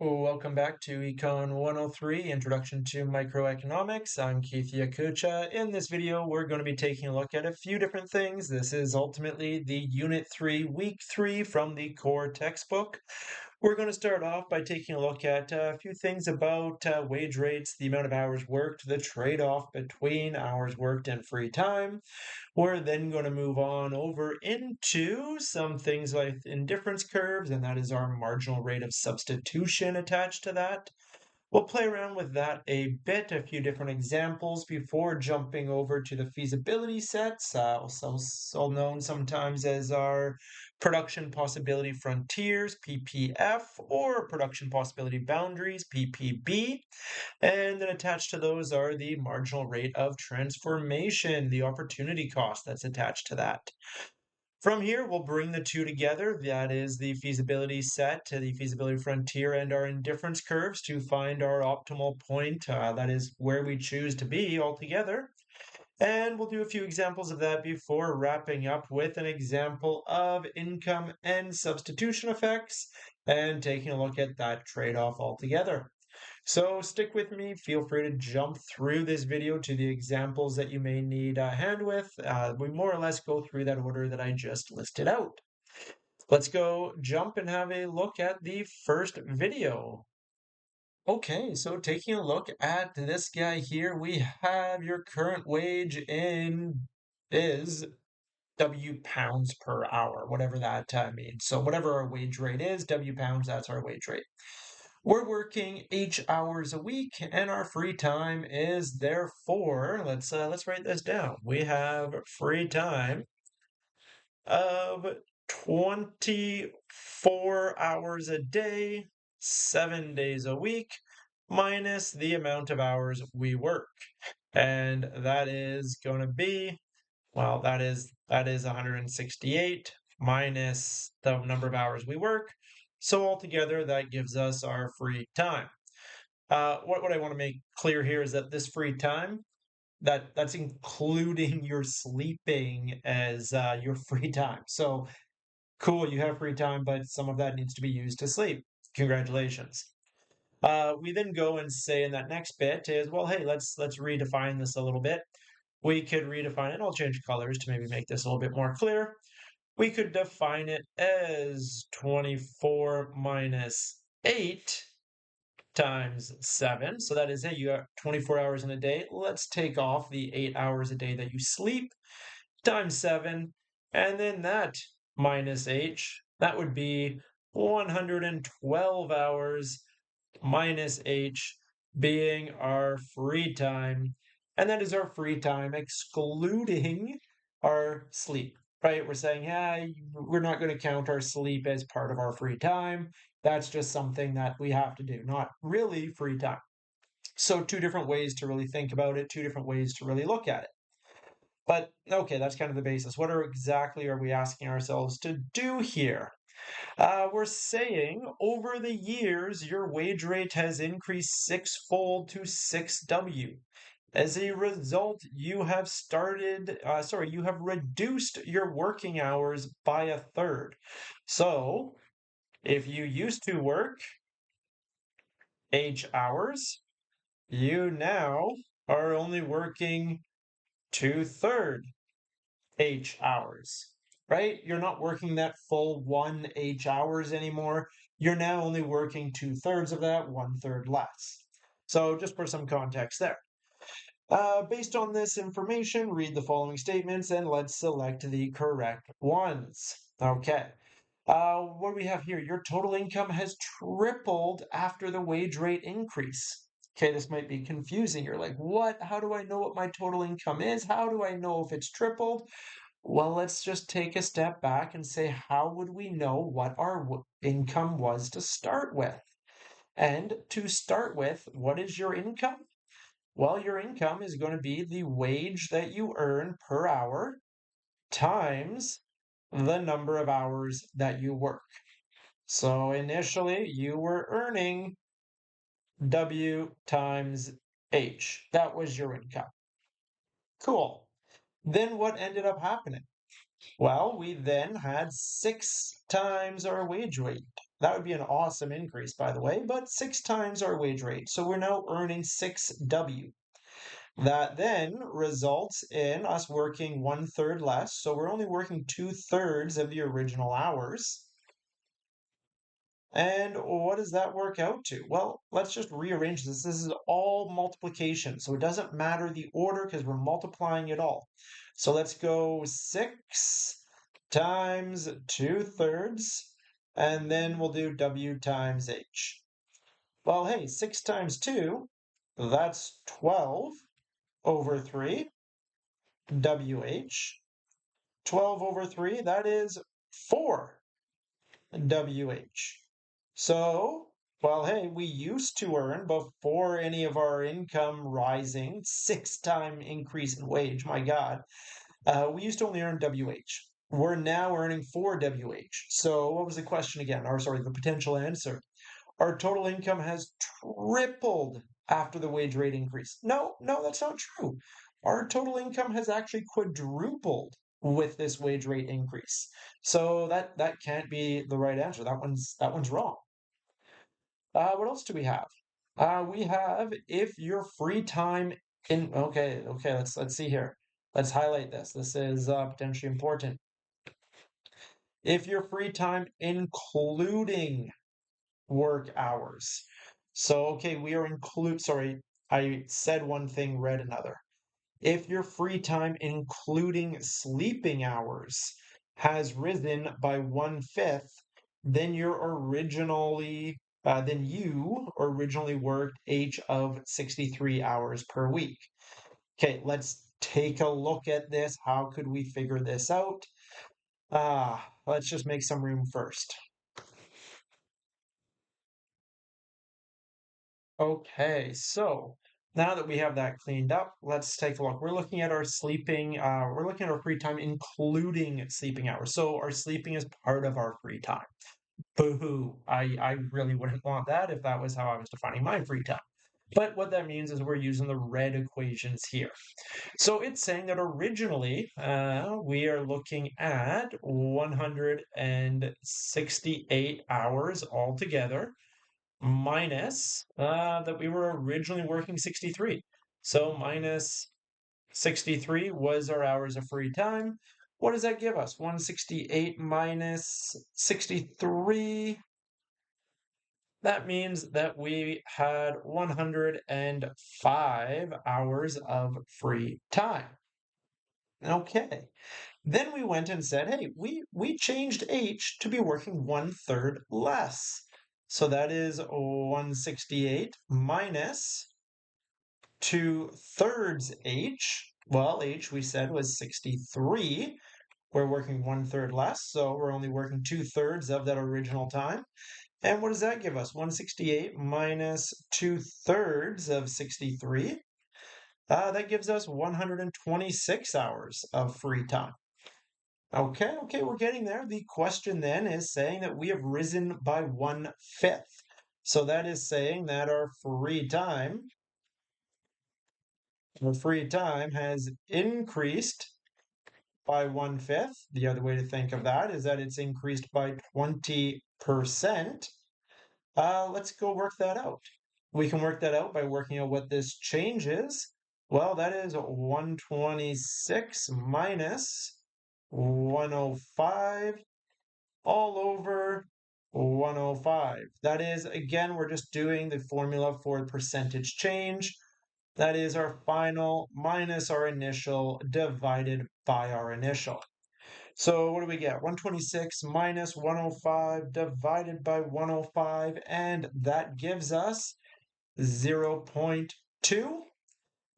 Welcome back to Econ 103, Introduction to Microeconomics. I'm Keith Yakucha. In this video, we're going to be taking a look at a few different things. This is ultimately the Unit 3, Week 3 from the core textbook. We're going to start off by taking a look at a few things about wage rates, the amount of hours worked, the trade-off between hours worked and free time. We're then going to move on over into some things like indifference curves, and that is our marginal rate of substitution attached to that. We'll play around with that a bit, a few different examples before jumping over to the feasibility sets, also known sometimes as our production possibility frontiers, PPF, or production possibility boundaries, PPB. And then attached to those are the marginal rate of transformation, the opportunity cost that's attached to that. From here, we'll bring the two together. That is the feasibility set to the feasibility frontier and our indifference curves to find our optimal point. That is where we choose to be altogether. And we'll do a few examples of that before wrapping up with an example of income and substitution effects and taking a look at that trade-off altogether. So stick with me. Feel free to jump through this video to the examples that you may need a hand with. We more or less go through that order that I just listed out. Let's go jump and have a look at the first video. Okay, so taking a look at this guy here, we have your current wage is W pounds per hour, whatever that means. So whatever our wage rate is, W pounds, that's our wage rate. We're working H hours a week, and our free time is therefore, let's write this down. We have free time of 24 hours a day, 7 days a week, minus the amount of hours we work. And that is going to be, well, that is 168 minus the number of hours we work. So altogether, that gives us our free time. What I want to make clear here is that this free time, that's including your sleeping as your free time. So cool, you have free time, but some of that needs to be used to sleep. Congratulations. We then go and say in that next bit is, well, hey, let's redefine this a little bit. We could redefine it. I'll change colors to maybe make this a little bit more clear. We could define it as 24 minus 8 times 7. So that is it. You got 24 hours in a day. Let's take off the 8 hours a day that you sleep times 7. And then that minus h, that would be 112 hours minus h being our free time. And that is our free time excluding our sleep, right? We're saying, yeah, we're not going to count our sleep as part of our free time. That's just something that we have to do, not really free time. So two different ways to really think about it, two different ways to really look at it. But okay, that's kind of the basis. What exactly are we asking ourselves to do here? We're saying over the years, your wage rate has increased sixfold to 6W. As a result, you have you have reduced your working hours by a third. So if you used to work H hours, you now are only working 2/3 H hours, right? You're not working that full 1 H hours anymore. You're now only working 2/3 of that, 1/3 less. So just for some context there. Based on this information, read the following statements and let's select the correct ones. Okay. What do we have here? Your total income has tripled after the wage rate increase. Okay, this might be confusing. You're like, what? How do I know what my total income is? How do I know if it's tripled? Well, let's just take a step back and say, how would we know what our income was to start with? And to start with, what is your income? Well, your income is going to be the wage that you earn per hour times the number of hours that you work. So initially, you were earning W times H. That was your income. Cool. Then what ended up happening? Well, we then had 6 times our wage rate. That would be an awesome increase, by the way, but 6 times our wage rate. So we're now earning 6W. That then results in us working 1/3 less. So we're only working 2/3 of the original hours. And what does that work out to? Well, let's just rearrange this. This is all multiplication, so it doesn't matter the order because we're multiplying it all. So let's go 6 times 2/3, and then we'll do W times H. Well, hey, 6 times 2, that's 12 over 3, WH. 12 over 3, that is 4, WH. So, well, hey, we used to earn before any of our income rising, 6-time increase in wage, my God, we used to only earn WH. We're now earning 4 WH. So what was the question again? Or sorry, the potential answer. Our total income has tripled after the wage rate increase. No, that's not true. Our total income has actually quadrupled with this wage rate increase. So that can't be the right answer. That one's wrong. What else do we have? We have if your free time in okay, let's see here. Let's highlight this. This is potentially important. If your free time including work hours. So okay, we are sorry, I said one thing, read another. If your free time including sleeping hours has risen by 1/5, then you originally worked H of 63 hours per week. Okay, let's take a look at this. How could we figure this out? Let's just make some room first. Okay, so now that we have that cleaned up, let's take a look. We're looking at our we're looking at our free time, including sleeping hours. So our sleeping is part of our free time. Boo-hoo. I really wouldn't want that if that was how I was defining my free time. But what that means is we're using the red equations here. So it's saying that originally we are looking at 168 hours altogether minus that we were originally working 63. So minus 63 was our hours of free time. What does that give us? 168 minus 63. That means that we had 105 hours of free time. Okay. Then we went and said, hey, we changed H to be working 1/3 less. So that is 168 minus 2/3 H. Well, H we said was 63. We're working 1/3 less, so we're only working 2/3 of that original time. And what does that give us? 168 minus 2/3 of 63. That gives us 126 hours of free time. Okay, we're getting there. The question then is saying that we have risen by 1/5. So that is saying that our free time has increased by 1/5. The other way to think of that is that it's increased by 20%. Let's go work that out. We can work that out by working out what this change is. Well, that is 126 minus 105 all over 105. That is, again, we're just doing the formula for percentage change. That is our final minus our initial divided by our initial. So what do we get? 126 minus 105 divided by 105, and that gives us 0.2.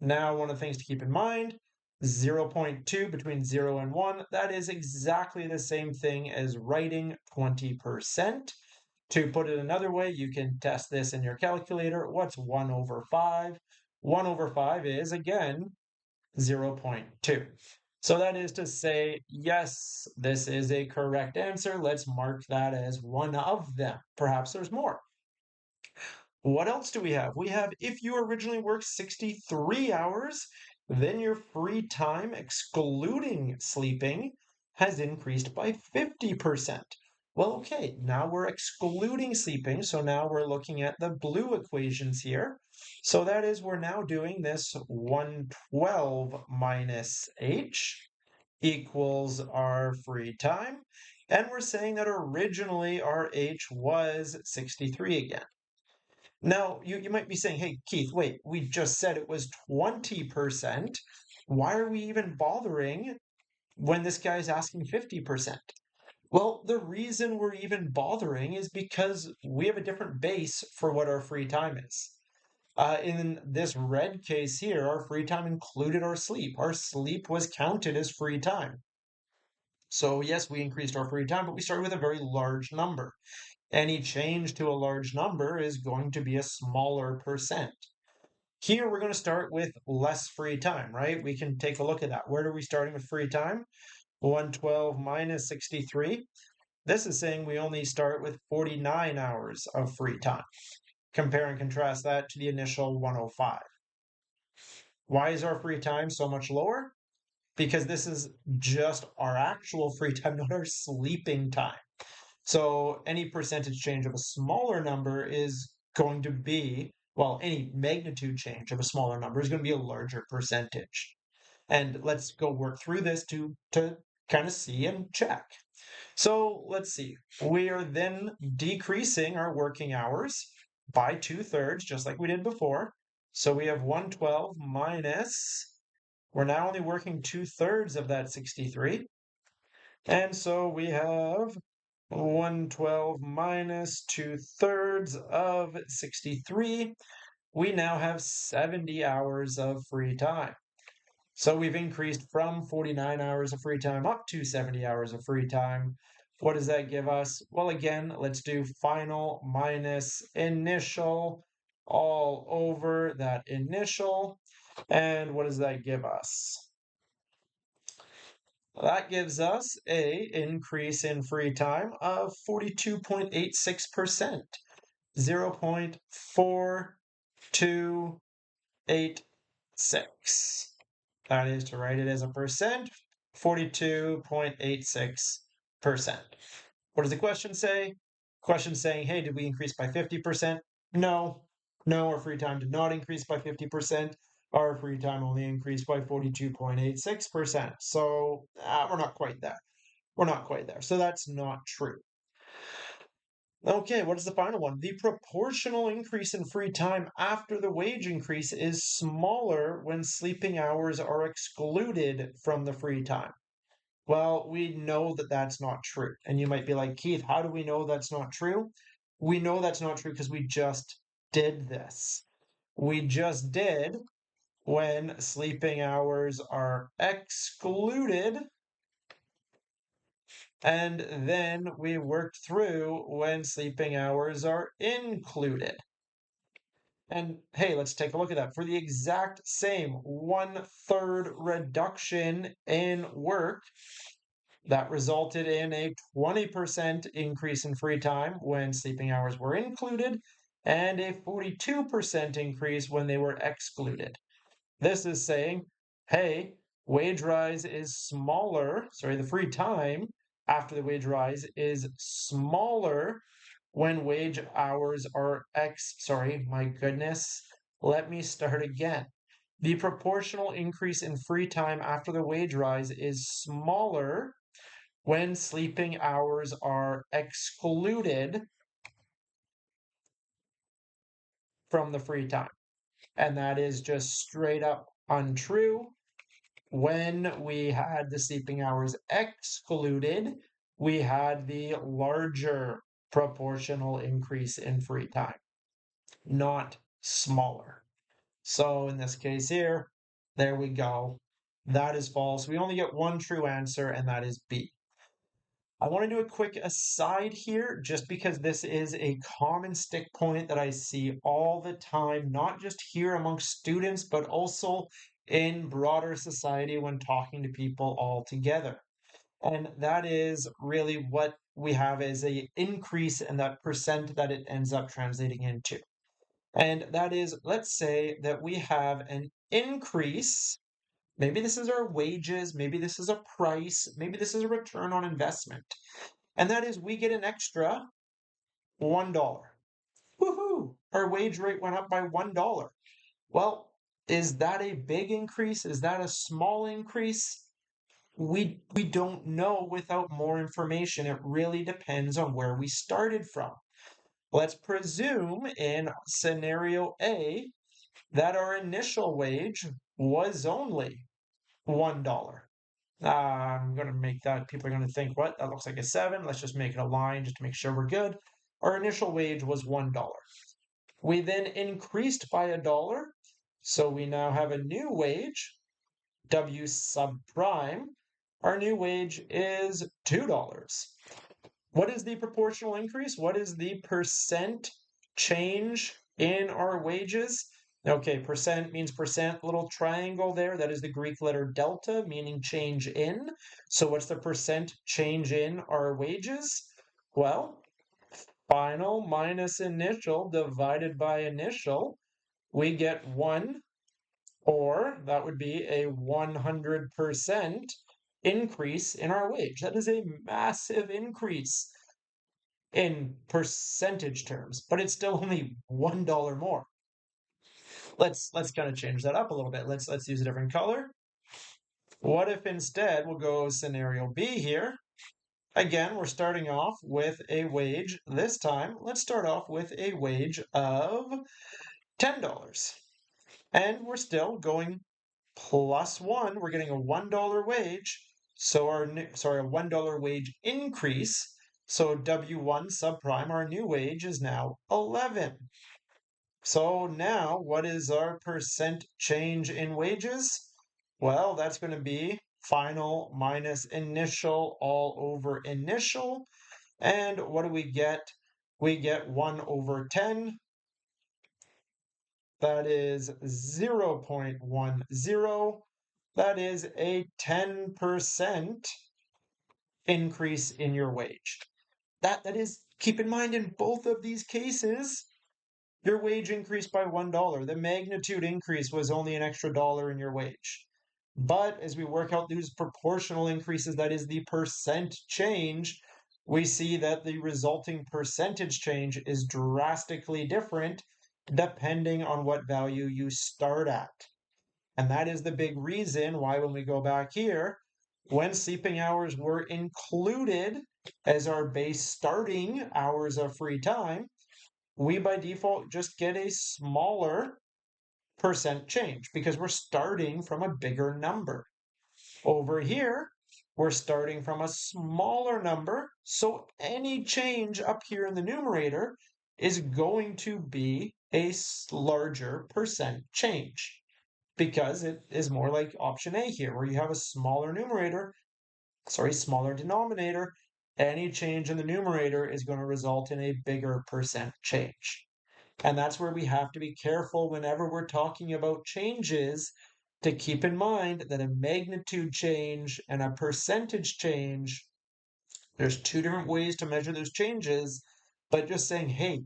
Now, one of the things to keep in mind, 0.2 between 0 and 1, that is exactly the same thing as writing 20%. To put it another way, you can test this in your calculator. What's 1 over 5? 1 over 5 is, again, 0.2. So that is to say, yes, this is a correct answer. Let's mark that as one of them. Perhaps there's more. What else do we have? We have if you originally worked 63 hours, then your free time, excluding sleeping, has increased by 50%. Well, okay, now we're excluding sleeping, so now we're looking at the blue equations here. So that is, we're now doing this 112 minus h equals our free time. And we're saying that originally our h was 63 again. Now, you might be saying, hey, Keith, wait, we just said it was 20%. Why are we even bothering when this guy's asking 50%? Well, the reason we're even bothering is because we have a different base for what our free time is. In this red case here, our free time included our sleep. Our sleep was counted as free time. So yes, we increased our free time, but we started with a very large number. Any change to a large number is going to be a smaller percent. Here, we're going to start with less free time, right? We can take a look at that. Where are we starting with free time? 112 minus 63. This is saying we only start with 49 hours of free time. Compare and contrast that to the initial 105. Why is our free time so much lower? Because this is just our actual free time, not our sleeping time. So any percentage change of a smaller number is going to be, well, any magnitude change of a smaller number is going to be a larger percentage. And let's go work through this to kind of see and check. So let's see. We are then decreasing our working hours by 2/3, just like we did before. So we have 112 minus, we're now only working 2/3 of that 63. And so we have 112 minus 2/3 of 63. We now have 70 hours of free time. So we've increased from 49 hours of free time up to 70 hours of free time. What does that give us? Well, again, let's do final minus initial all over that initial. And what does that give us? That gives us a increase in free time of 42.86%, 0.4286. That is, to write it as a percent, 42.86%. What does the question say? Question saying, hey, did we increase by 50%? No. No, our free time did not increase by 50%. Our free time only increased by 42.86%. So we're not quite there. We're not quite there. So that's not true. Okay, what is the final one? The proportional increase in free time after the wage increase is smaller when sleeping hours are excluded from the free time. Well, we know that that's not true. And you might be like, Keith, how do we know that's not true? We know that's not true because we just did this. We just did when sleeping hours are excluded, and then we worked through when sleeping hours are included. And hey, let's take a look at that. For the exact same 1/3 reduction in work, that resulted in a 20% increase in free time when sleeping hours were included, and a 42% increase when they were excluded. This is saying, hey, wage rise is smaller, the free time after the wage rise is smaller when wage hours are my goodness, let me start again. The proportional increase in free time after the wage rise is smaller when sleeping hours are excluded from the free time. And that is just straight up untrue. When we had the sleeping hours excluded, we had the larger proportional increase in free time, not smaller. So in this case here, there we go. That is false. We only get one true answer, and that is B. I want to do a quick aside here, just because this is a common stick point that I see all the time, not just here amongst students, but also in broader society when talking to people all together. And that is really what we have as a increase in that percent that it ends up translating into. And that is, let's say that we have an increase. Maybe this is our wages, maybe this is a price, maybe this is a return on investment. and that is we get an extra $1. Woohoo! Our wage rate went up by $1. Well, is that a big increase? Is that a small increase? We don't know without more information. It really depends on where we started from. Let's presume in scenario A that our initial wage was only $1. I'm going to make that, people are going to think, what? That looks like a 7. Let's just make it a line just to make sure we're good. Our initial wage was $1. We then increased by $1. So we now have a new wage, W sub prime. Our new wage is $2. What is the proportional increase? What is the percent change in our wages? Okay, percent means percent, little triangle there. That is the Greek letter delta, meaning change in. So what's the percent change in our wages? Well, final minus initial divided by initial, we get 1, or that would be a 100% increase in our wage. That is a massive increase in percentage terms, but it's still only $1 more. Let's kind of change that up a little bit. Let's use a different color. What if instead we'll go scenario B here? Again, we're starting off with a wage. This time, let's start off with a wage of $10. And we're still going plus 1. We're getting a $1 wage. So a $1 wage increase. So W1 subprime, our new wage is now 11. So now what is our percent change in wages? Well, that's going to be final minus initial all over initial. And what do we get? We get 1 over 10. That is 0.10. That is a 10% increase in your wage. That is, keep in mind, in both of these cases, your wage increased by $1. The magnitude increase was only an extra dollar in your wage. But as we work out these proportional increases, that is the percent change, we see that the resulting percentage change is drastically different depending on what value you start at. And that is the big reason why when we go back here, when sleeping hours were included as our base starting hours of free time, we by default just get a smaller percent change because we're starting from a bigger number. Over here, we're starting from a smaller number, so any change up here in the numerator is going to be a larger percent change because it is more like option A here, where you have a smaller smaller denominator. Any change in the numerator is going to result in a bigger percent change. And that's where we have to be careful whenever we're talking about changes to keep in mind that a magnitude change and a percentage change, there's 2 different ways to measure those changes, but just saying, hey,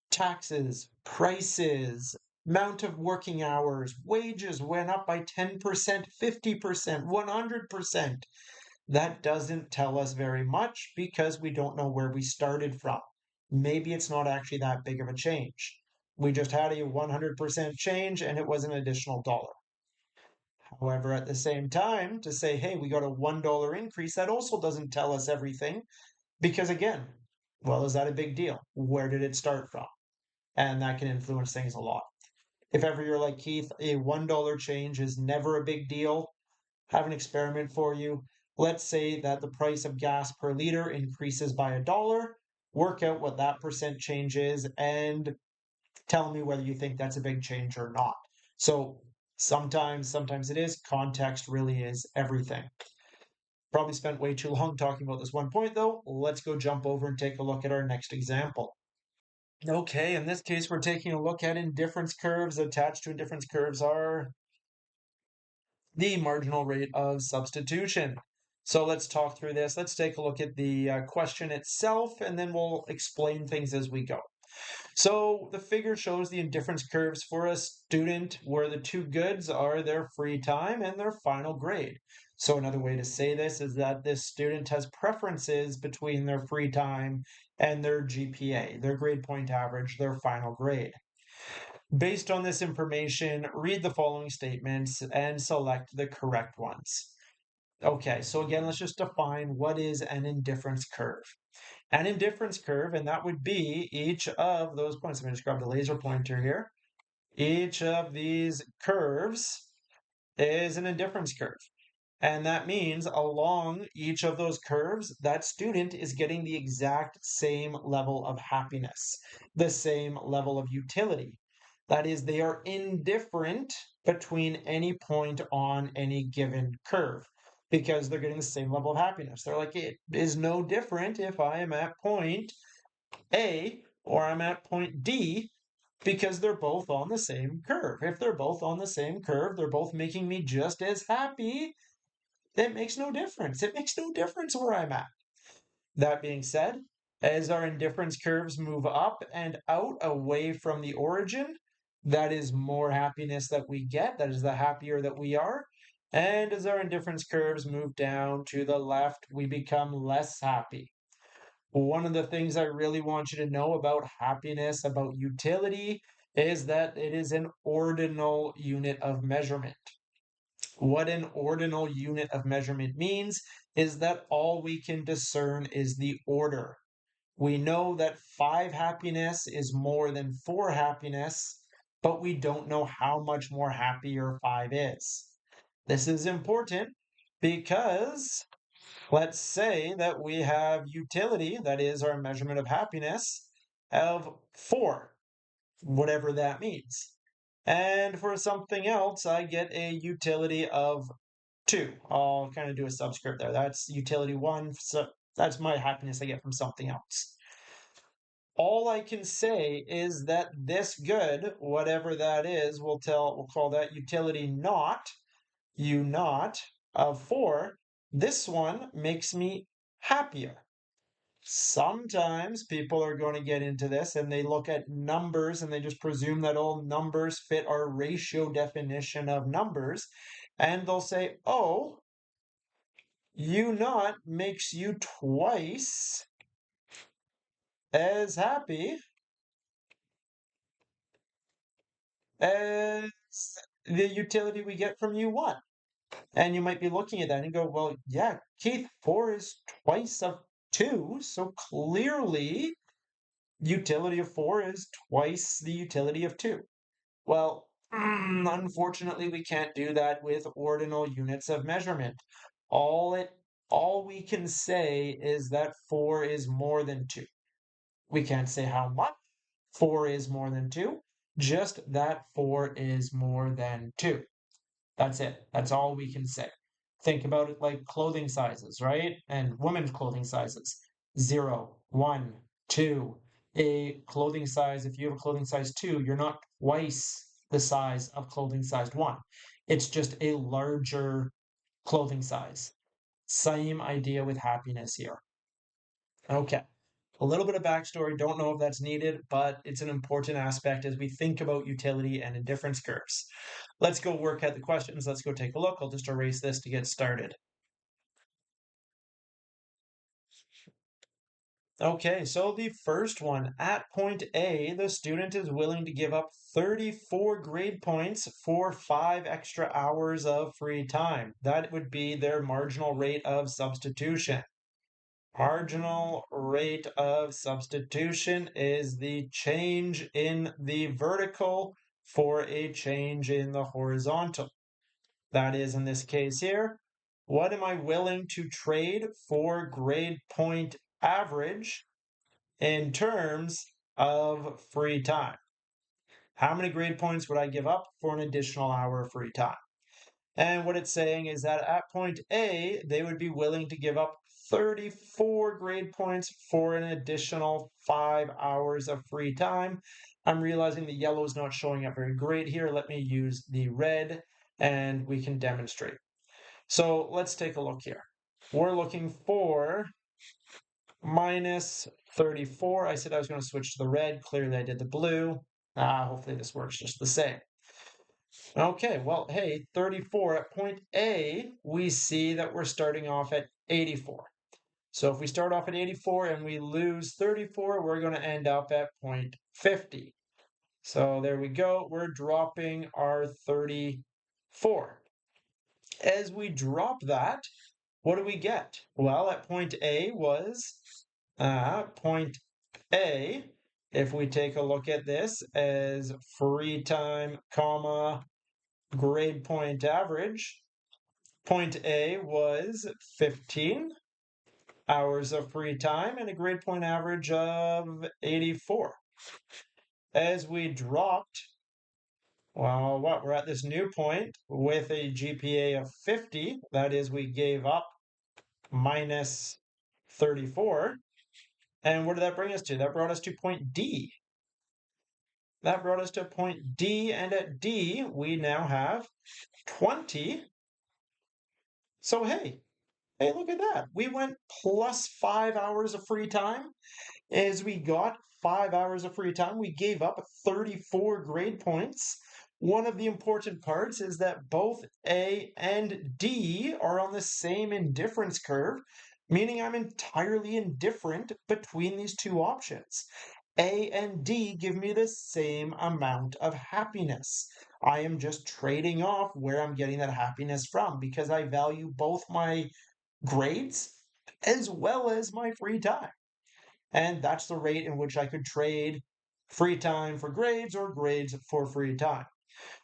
taxes, prices, amount of working hours, wages went up by 10%, 50%, 100%. That doesn't tell us very much because we don't know where we started from. Maybe it's not actually that big of a change. We just had a 100% change and it was an additional dollar. However, at the same time, to say, hey, we got a $1 increase, that also doesn't tell us everything because, again, well, is that a big deal? Where did it start from? And that can influence things a lot. If ever you're like Keith, a $1 change is never a big deal. Have an experiment for you. Let's say that the price of gas per liter increases by $1. Work out what that percent change is and tell me whether you think that's a big change or not. So sometimes it is. Context really is everything. Probably spent way too long talking about this one point though. Let's go jump over and take a look at our next example. Okay, in this case, we're taking a look at indifference curves. Attached to indifference curves are the marginal rate of substitution. So let's talk through this. Let's take a look at the question itself, and then we'll explain things as we go. So the figure shows the indifference curves for a student where the two goods are their free time and their final grade. So another way to say this is that this student has preferences between their free time and their GPA, their grade point average, their final grade. Based on this information, read the following statements and select the correct ones. Okay, so again, let's just define what is an indifference curve. An indifference curve, and that would be each of those points. I'm going to just grab the laser pointer here. Each of these curves is an indifference curve. And that means along each of those curves, that student is getting the exact same level of happiness, the same level of utility. That is, they are indifferent between any point on any given curve because they're getting the same level of happiness. They're like, it is no different if I am at point A or I'm at point D because they're both on the same curve. If they're both on the same curve, they're both making me just as happy. It makes no difference. It makes no difference where I'm at. That being said, as our indifference curves move up and out away from the origin, that is more happiness that we get. That is the happier that we are. And as our indifference curves move down to the left, we become less happy. One of the things I really want you to know about happiness, about utility, is that it is an ordinal unit of measurement. What an ordinal unit of measurement means is that all we can discern is the order. We know that 5 happiness is more than 4 happiness, but we don't know how much more happier 5 is. This is important because let's say that we have utility, that is our measurement of happiness, of 4, whatever that means. And for something else, I get a utility of 2. I'll kind of do a subscript there. That's utility 1. So that's my happiness I get from something else. All I can say is that this good, whatever that is, we'll call that utility naught, U naught of 4. This one makes me happier. Sometimes people are going to get into this and they look at numbers and they just presume that all numbers fit our ratio definition of numbers. And they'll say, oh, U naught makes you twice as happy as the utility we get from U1. And you might be looking at that and go, well, yeah, Keith, 4 is twice of 2. So clearly, utility of 4 is twice the utility of 2. Well, unfortunately, we can't do that with ordinal units of measurement. All we can say is that 4 is more than 2. We can't say how much 4 is more than 2, just that 4 is more than 2. That's it. That's all we can say. Think about it like clothing sizes, right? And women's clothing sizes. 0, 1, 2. A clothing size, if you have a clothing size 2, you're not twice the size of clothing size 1. It's just a larger clothing size. Same idea with happiness here. Okay. A little bit of backstory, don't know if that's needed, but it's an important aspect as we think about utility and indifference curves. Let's go work at the questions. Let's go take a look. I'll just erase this to get started. Okay, so the first one, at point A, the student is willing to give up 34 grade points for 5 extra hours of free time. That would be their marginal rate of substitution. Marginal rate of substitution is the change in the vertical for a change in the horizontal. That is, in this case here, what am I willing to trade for grade point average in terms of free time? How many grade points would I give up for an additional hour of free time? And what it's saying is that at point A, they would be willing to give up 34 grade points for an additional 5 hours of free time. I'm realizing the yellow is not showing up very great here. Let me use the red and we can demonstrate. So let's take a look here. We're looking for minus 34. I said I was going to switch to the red. Clearly, I did the blue. Hopefully, this works just the same. Okay, well, hey, 34 at point A, we see that we're starting off at 84. So if we start off at 84 and we lose 34, we're going to end up at point 50. So there we go. We're dropping our 34. As we drop that, what do we get? Well, at point A was point A. If we take a look at this as free time, comma, grade point average, point A was 15 hours of free time and a grade point average of 84. As we dropped, well, we're at this new point with a GPA of 50. That is, we gave up minus 34. And what did that bring us to? That brought us to point D. That brought us to point D, and at D, we now have 20. So, hey, look at that. We went plus 5 hours of free time. As we got 5 hours of free time, we gave up 34 grade points. One of the important parts is that both A and D are on the same indifference curve, meaning I'm entirely indifferent between these two options. A and D give me the same amount of happiness. I am just trading off where I'm getting that happiness from because I value both my grades as well as my free time. And that's the rate in which I could trade free time for grades or grades for free time.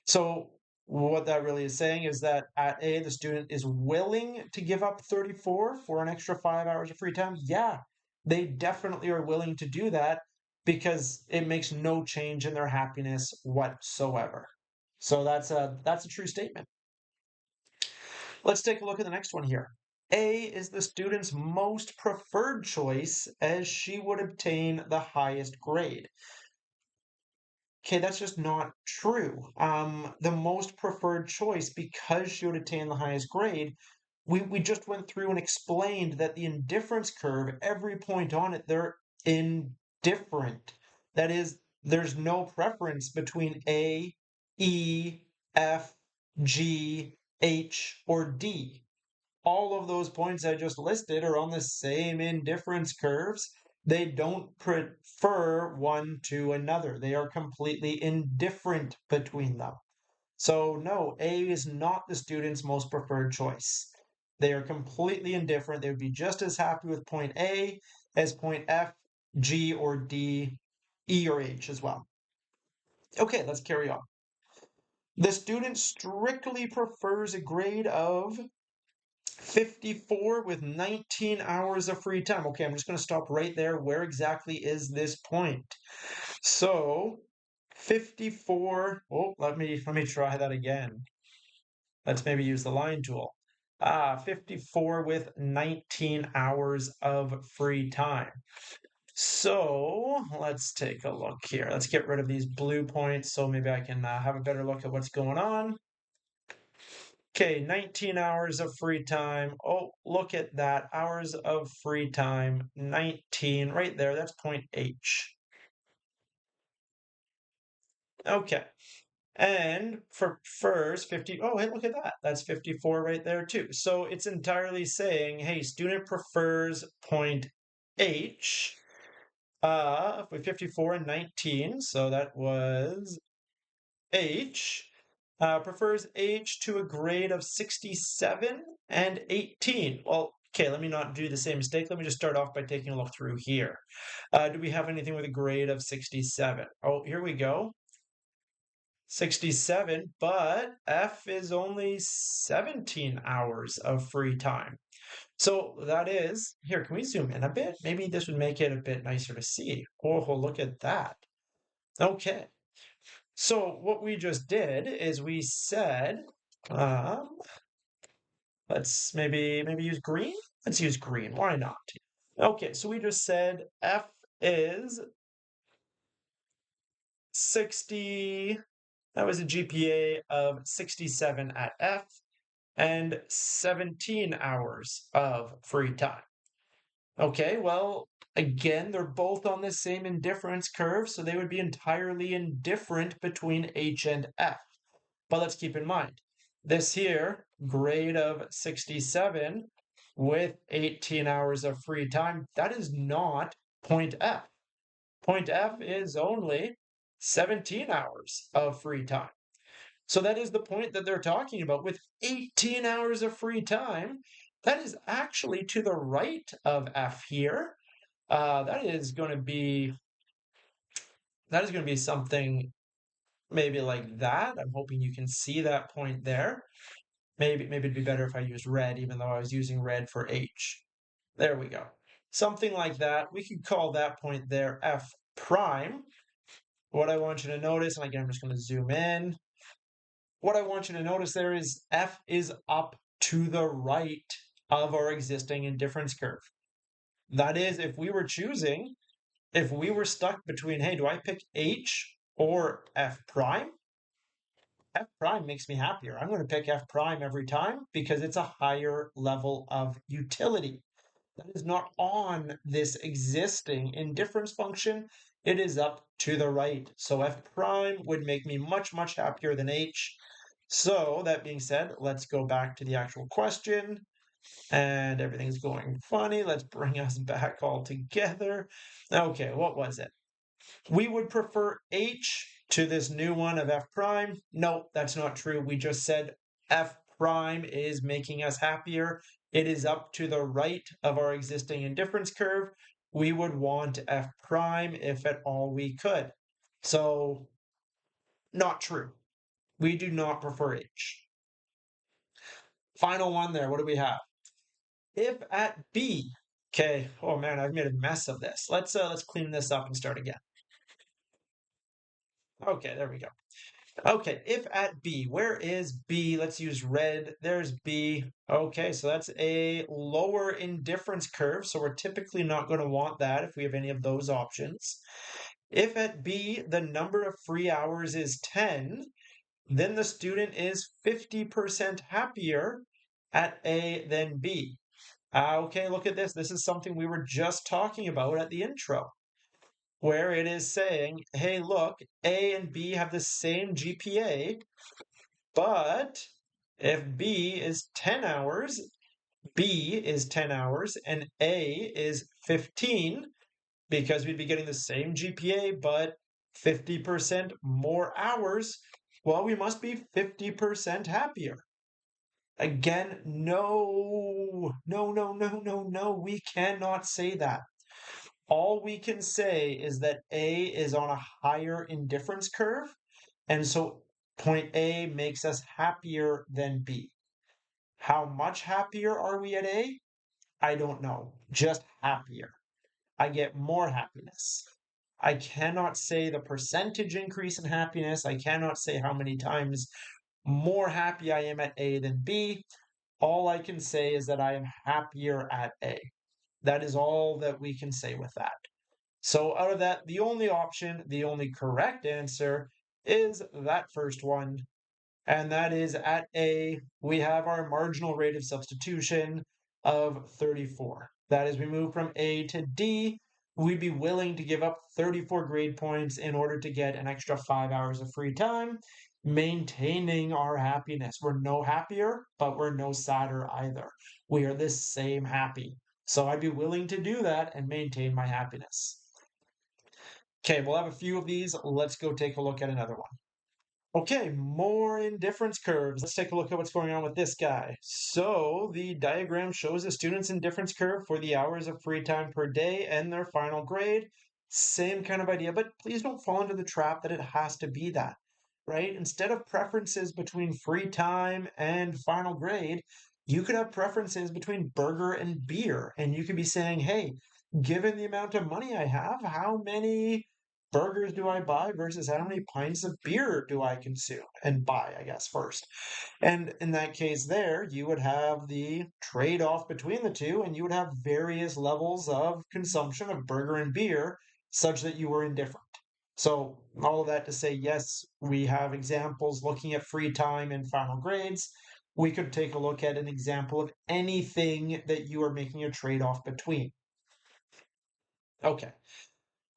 So what that really is saying is that at A, the student is willing to give up 34 for an extra 5 hours of free time. Yeah, they definitely are willing to do that because it makes no change in their happiness whatsoever. So that's a true statement. Let's take a look at the next one here. A is the student's most preferred choice as she would obtain the highest grade. Okay, that's just not true. The most preferred choice, because she would attain the highest grade, we just went through and explained that the indifference curve, every point on it, they're indifferent. That is, there's no preference between A, E, F, G, H, or D. All of those points I just listed are on the same indifference curves. They don't prefer one to another. They are completely indifferent between them. So no, A is not the student's most preferred choice. They are completely indifferent. They would be just as happy with point A as point F, G, or D, E, or H as well. Okay, let's carry on. The student strictly prefers a grade of 54 with 19 hours of free time. Okay, I'm just going to stop right there. Where exactly is this point? So 54. Oh, let me try that again. Let's maybe use the line tool. 54 with 19 hours of free time. So let's take a look here. Let's get rid of these blue points so maybe I can have a better look at what's going on. Okay, 19 hours of free time. Oh, look at that. Hours of free time, 19, right there. That's point H. Okay. And for first 50, oh, hey, look at that. That's 54 right there too. So it's entirely saying, hey, student prefers point H with 54 and 19. So that was H. Prefers H to a grade of 67 and 18. Well, okay, let me not do the same mistake. Let me just start off by taking a look through here. Do we have anything with a grade of 67? Oh, here we go. 67, but F is only 17 hours of free time. So that is, here, can we zoom in a bit? Maybe this would make it a bit nicer to see. Oh, look at that. Okay. So what we just did is we said, let's maybe use green. Let's use green. Why not? Okay, so we just said F is 60. That was a GPA of 67 at F and 17 hours of free time. Okay, well, Again, they're both on the same indifference curve, so they would be entirely indifferent between H and F. But let's keep in mind, this here, grade of 67 with 18 hours of free time, that is not point F. Point F is only 17 hours of free time. So that is the point that they're talking about. With 18 hours of free time, that is actually to the right of F here. That is going to be something maybe like that. I'm hoping you can see that point there. Maybe it'd be better if I used red, even though I was using red for H. There we go. Something like that. We could call that point there F prime. What I want you to notice, and again, I'm just going to zoom in. What I want you to notice there is F is up to the right of our existing indifference curve. That is, if we were stuck between, hey, do I pick H or F prime? F prime makes me happier. I'm going to pick F prime every time because it's a higher level of utility. That is not on this existing indifference function. It is up to the right. So F prime would make me much, much happier than H. So that being said, let's go back to the actual question. And everything's going funny. Let's bring us back all together. Okay, what was it? We would prefer H to this new one of F prime. No, that's not true. We just said F prime is making us happier. It is up to the right of our existing indifference curve. We would want F prime if at all we could. So, not true. We do not prefer H. Final one there. What do we have? If at B, okay. Oh man, I've made a mess of this. Let's clean this up and start again. Okay, there we go. Okay, if at B, where is B? Let's use red. There's B. Okay, so that's a lower indifference curve, so we're typically not going to want that if we have any of those options. If at B, the number of free hours is 10, then the student is 50% happier at A than B. Okay, look at this. This is something we were just talking about at the intro, where it is saying, hey, look, A and B have the same GPA, but if B is 10 hours, B is 10 hours, and A is 15, because we'd be getting the same GPA, but 50% more hours, well, we must be 50% happier. Again, no, no, no, no, no, no, we cannot say that. All we can say is that A is on a higher indifference curve, and so point A makes us happier than B. How much happier are we at A? I don't know. Just happier. I get more happiness. I cannot say the percentage increase in happiness. I cannot say how many times more happy I am at A than B. All I can say is that I am happier at A. That is all that we can say with that. So out of that, the only option, the only correct answer is that first one. And that is at A, we have our marginal rate of substitution of 34. That is, we move from A to D, we'd be willing to give up 34 grade points in order to get an extra 5 hours of free time, maintaining our happiness. We're no happier, but we're no sadder either. We are the same happy. So I'd be willing to do that and maintain my happiness. Okay, we'll have a few of these. Let's go take a look at another one. Okay, more indifference curves. Let's take a look at what's going on with this guy. So the diagram shows the student's indifference curve for the hours of free time per day and their final grade. Same kind of idea, but please don't fall into the trap that it has to be that, right? Instead of preferences between free time and final grade, you could have preferences between burger and beer. And you could be saying, hey, given the amount of money I have, how many burgers do I buy versus how many pints of beer do I consume and buy, I guess, first. And in that case, there, you would have the trade off between the two, and you would have various levels of consumption of burger and beer such that you were indifferent. So, all of that to say, yes, we have examples looking at free time and final grades. We could take a look at an example of anything that you are making a trade off between. Okay.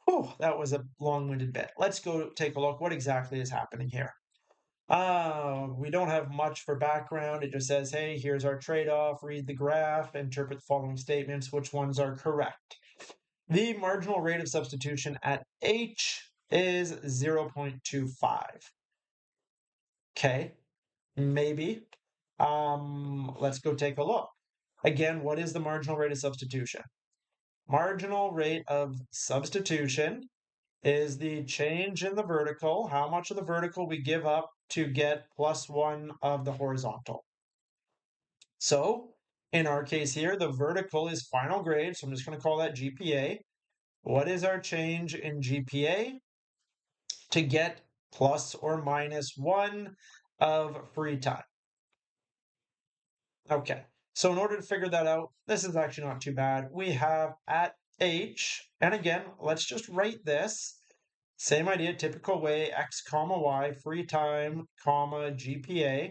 Whew, that was a long-winded bit. Let's go take a look what exactly is happening here. We don't have much for background. It just says, hey, here's our trade-off, read the graph, interpret the following statements, which ones are correct. The marginal rate of substitution at H is 0.25. Okay, maybe. Let's go take a look. Again, what is the marginal rate of substitution? Marginal rate of substitution is the change in the vertical, how much of the vertical we give up to get +1 of the horizontal. So in our case here, the vertical is final grade, so I'm just going to call that GPA. What is our change in GPA? To get ±1 of free time. Okay, so in order to figure that out, this is actually not too bad. We have at H, and again, let's just write this. Same idea, typical way, x comma y, free time, comma, GPA.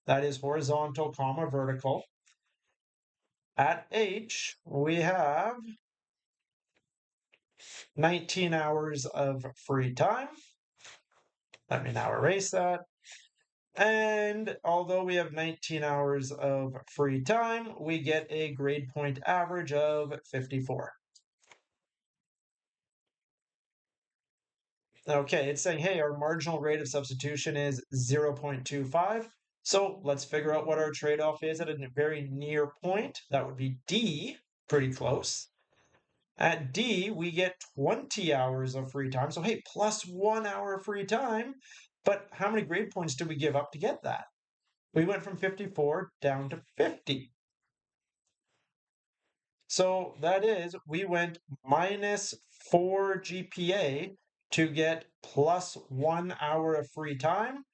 That is horizontal, comma, vertical. At H, we have 19 hours of free time. Let me now erase that. And although we have 19 hours of free time, we get a grade point average of 54. Okay, it's saying, hey, our marginal rate of substitution is 0.25. So let's figure out what our trade-off is at a very near point. That would be D, pretty close. At D, we get 20 hours of free time. So hey, +1 hour of free time. But how many grade points did we give up to get that? We went from 54 down to 50. So that is, we went -4 GPA to get +1 hour of free time.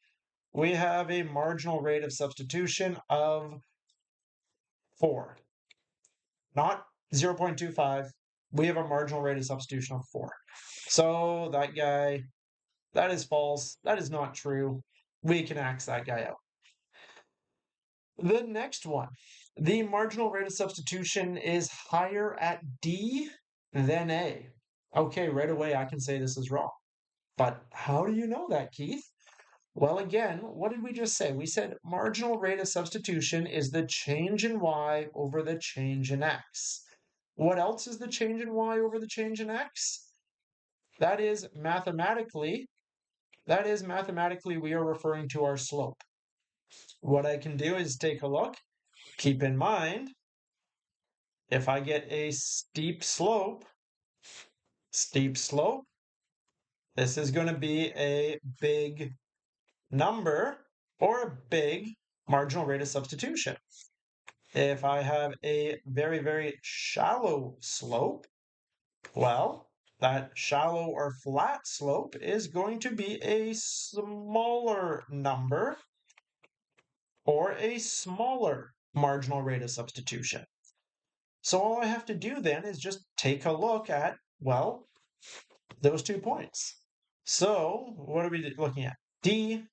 We have a marginal rate of substitution of 4, not 0.25. We have a marginal rate of substitution of 4. So that guy, that is false. That is not true. We can ax that guy out. The next one, the marginal rate of substitution is higher at D than A. Okay, right away I can say this is wrong. But how do you know that, Keith? Well, again, what did we just say? We said marginal rate of substitution is the change in y over the change in x. What else is the change in y over the change in x? That is mathematically, we are referring to our slope. What I can do is take a look. Keep in mind, if I get a steep slope, this is going to be a big number or a big marginal rate of substitution. If I have a very, very shallow slope, well, that shallow or flat slope is going to be a smaller number or a smaller marginal rate of substitution. So all I have to do then is just take a look at, well, those 2 points. So what are we looking at? D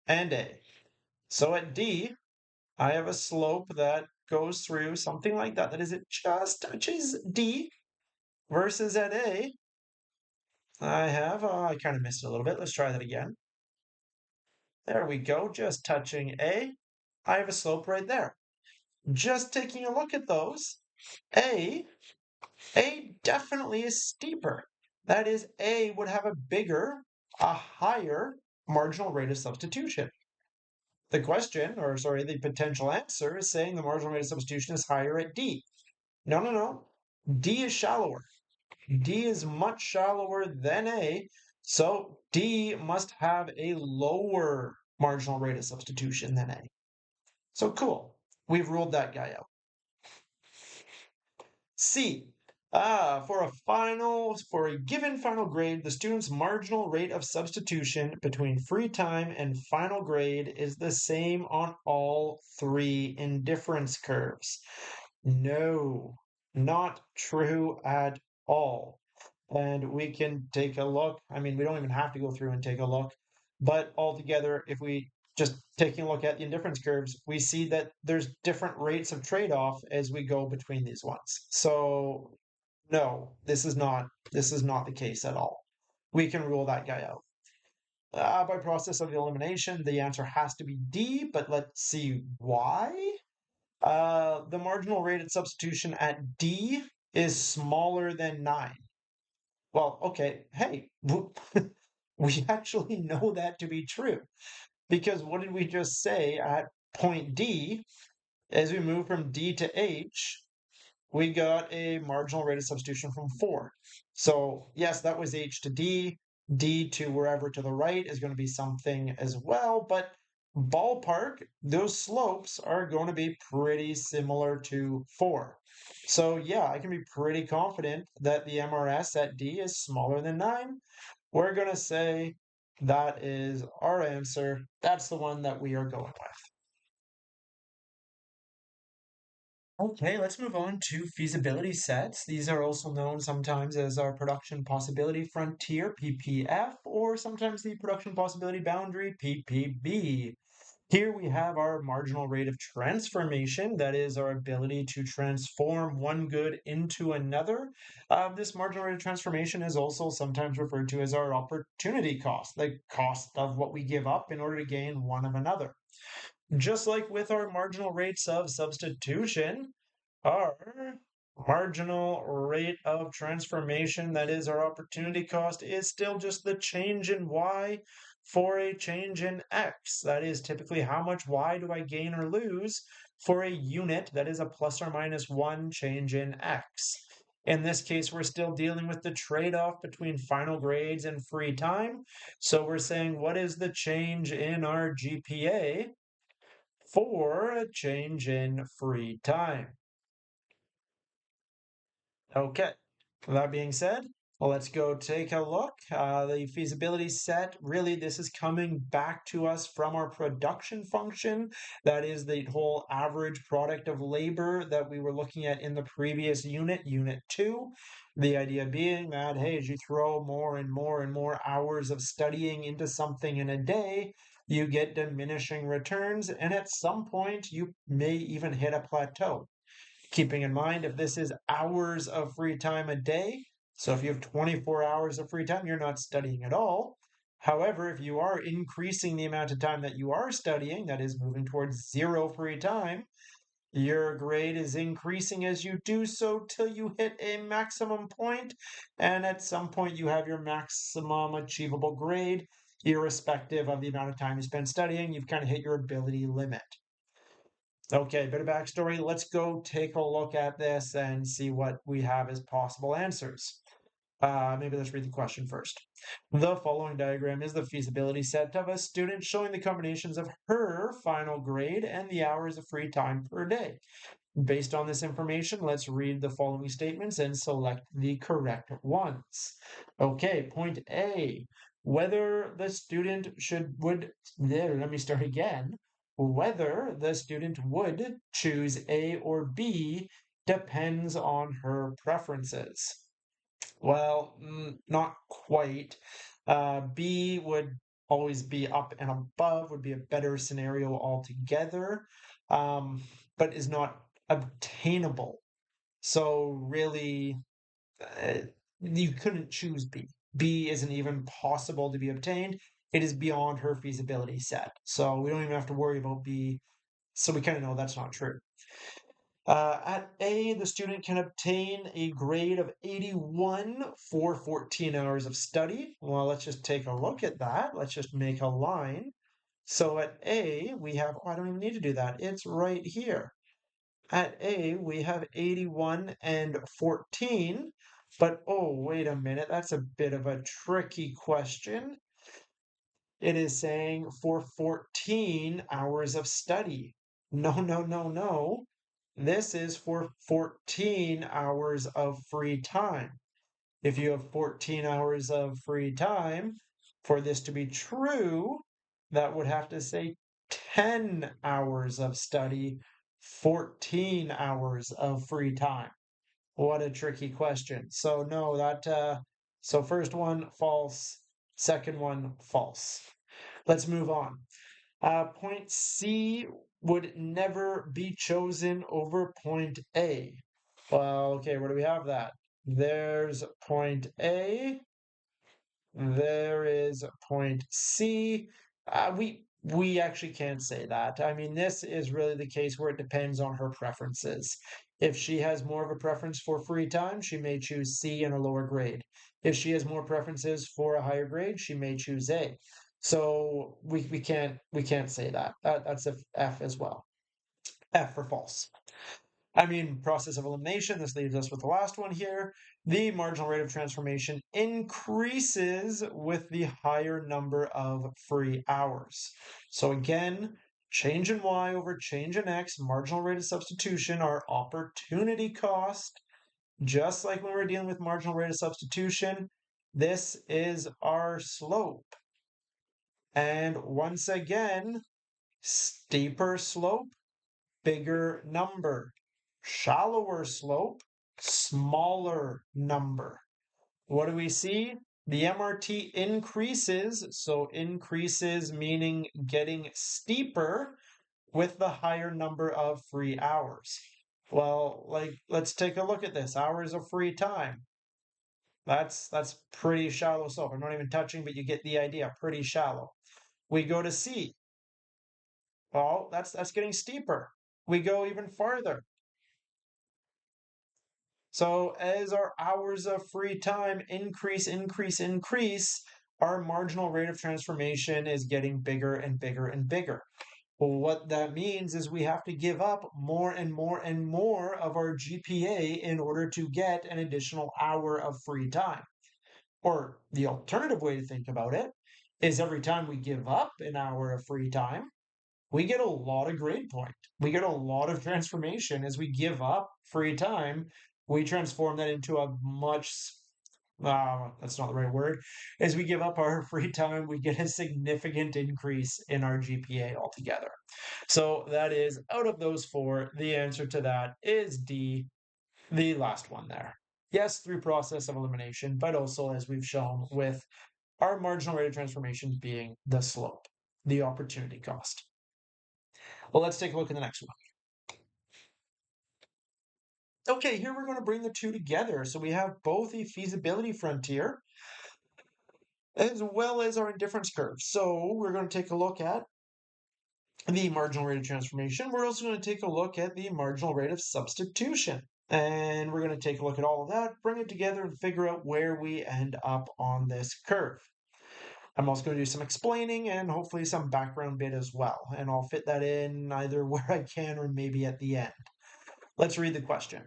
and A. So at D, I have a slope that goes through something like that. That is, it just touches D, versus at A, I have, I kind of missed it a little bit. Let's try that again. There we go, just touching A. I have a slope right there. Just taking a look at those, A definitely is steeper. That is, A would have a higher marginal rate of substitution. The question, or sorry, the potential answer is saying the marginal rate of substitution is higher at D. No, no, no. D is shallower. D is much shallower than A, so D must have a lower marginal rate of substitution than A. So cool. We've ruled that guy out. C. For a given final grade, the student's marginal rate of substitution between free time and final grade is the same on all 3 indifference curves. No, not true at all. And we can take a look. I mean, we don't even have to go through and take a look, but altogether, if we just taking a look at the indifference curves, we see that there's different rates of trade-off as we go between these ones. So No, this is not the case at all. We can rule that guy out. By process of elimination, the answer has to be D, but let's see why. The marginal rate at substitution at D is smaller than 9. Well, okay, hey, we actually know that to be true because what did we just say at point D? As we move from D to H, we got a marginal rate of substitution from 4. So yes, that was H to D. D to wherever to the right is going to be something as well, but ballpark, those slopes are going to be pretty similar to 4. So yeah, I can be pretty confident that the MRS at D is smaller than 9. We're going to say that is our answer. That's the one that we are going with. Okay, let's move on to feasibility sets. These are also known sometimes as our production possibility frontier, PPF, or sometimes the production possibility boundary, PPB. Here we have our marginal rate of transformation, that is our ability to transform one good into another. This marginal rate of transformation is also sometimes referred to as our opportunity cost, the cost of what we give up in order to gain one of another. Just like with our marginal rates of substitution, our marginal rate of transformation, that is our opportunity cost, is still just the change in y for a change in x. That is typically how much y do I gain or lose for a unit that is a plus or minus 1 change in x. In this case, we're still dealing with the trade-off between final grades and free time. So we're saying, what is the change in our GPA for a change in free time? Okay, that being said, well, let's go take a look. The feasibility set, really, this is coming back to us from our production function. That is the whole average product of labor that we were looking at in the previous unit, unit 2. The idea being that, hey, as you throw more and more and more hours of studying into something in a day, you get diminishing returns, and at some point, you may even hit a plateau. Keeping in mind, if this is hours of free time a day, so if you have 24 hours of free time, you're not studying at all. However, if you are increasing the amount of time that you are studying, that is moving towards zero free time, your grade is increasing as you do so till you hit a maximum point, and at some point you have your maximum achievable grade, irrespective of the amount of time you spend studying. You've kind of hit your ability limit. Okay, bit of backstory. Let's go take a look at this and see what we have as possible answers. Maybe let's read the question first. The following diagram is the feasibility set of a student showing the combinations of her final grade and the hours of free time per day. Based on this information, let's read the following statements and select the correct ones. Okay, point A, whether the student let me start again. Whether the student would choose A or B depends on her preferences. Well, not quite. B would always be up and above, would be a better scenario altogether, but is not obtainable. So really, uh, you couldn't choose B. B isn't even possible to be obtained. It is beyond her feasibility set. So we don't even have to worry about B. So we kind of know that's not true. At A, the student can obtain a grade of 81 for 14 hours of study. Well, let's just take a look at that. Let's just make a line. So at A, we have, oh, I don't even need to do that. It's right here. At A, we have 81 and 14. But oh, wait a minute. That's a bit of a tricky question. It is saying for 14 hours of study. No, no, no, no. This is for 14 hours of free time. If you have 14 hours of free time, for this to be true, that would have to say 10 hours of study, 14 hours of free time. What a tricky question. So no, so first one false, second one false. Let's move on. Point C would never be chosen over point A. Well, okay, where do we have that? There's point A. There is point C. We actually can't say that. I mean, this is really the case where it depends on her preferences. If she has more of a preference for free time, she may choose C in a lower grade. If she has more preferences for a higher grade, she may choose A. So we can't say that. That's a F as well. F for false. I mean, process of elimination, this leaves us with the last one here. The marginal rate of transformation increases with the higher number of free hours. So again, change in Y over change in X, marginal rate of substitution, our opportunity cost, just like when we're dealing with marginal rate of substitution, this is our slope. And once again, steeper slope, bigger number. Shallower slope, smaller number. What do we see? The MRT increases, so increases meaning getting steeper with the higher number of free hours. Well, let's take a look at this. Hours of free time. That's pretty shallow slope. I'm not even touching, but you get the idea. Pretty shallow. We go to C. Well, that's getting steeper. We go even farther. So as our hours of free time increase, our marginal rate of transformation is getting bigger and bigger and bigger. Well, what that means is we have to give up more and more and more of our GPA in order to get an additional hour of free time. Or the alternative way to think about it is every time we give up an hour of free time, we get a lot of grade point. We get a lot of transformation as we give up free time. We transform that into a much, that's not the right word. As we give up our free time, we get a significant increase in our GPA altogether. So that is out of those four, the answer to that is D, the last one there. Yes, through process of elimination, but also as we've shown with our marginal rate of transformation being the slope, the opportunity cost. Well, let's take a look at the next one. Okay, here we're going to bring the two together. So we have both a feasibility frontier as well as our indifference curve. So we're going to take a look at the marginal rate of transformation. We're also going to take a look at the marginal rate of substitution. And we're going to take a look at all of that, bring it together, and figure out where we end up on this curve. I'm also going to do some explaining and hopefully some background bit as well. And I'll fit that in either where I can or maybe at the end. Let's read the question.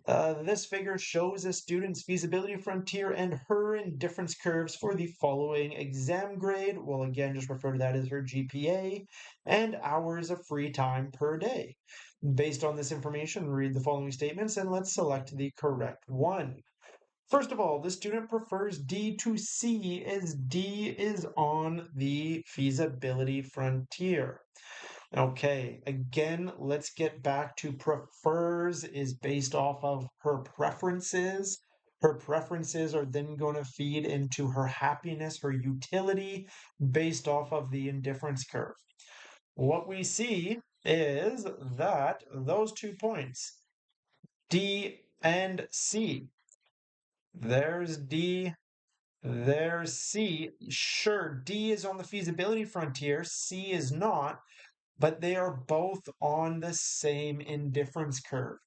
This figure shows a student's feasibility frontier and her indifference curves for the following exam grade. We'll again just refer to that as her GPA and hours of free time per day. Based on this information, read the following statements and let's select the correct one. First of all, the student prefers D to C as D is on the feasibility frontier. Okay, again, let's get back to prefers is based off of her preferences. Her preferences are then going to feed into her happiness, her utility, based off of the indifference curve. What we see is that those 2 points, D and C, there's D, there's C. Sure, D is on the feasibility frontier, C is not, but they are both on the same indifference curve,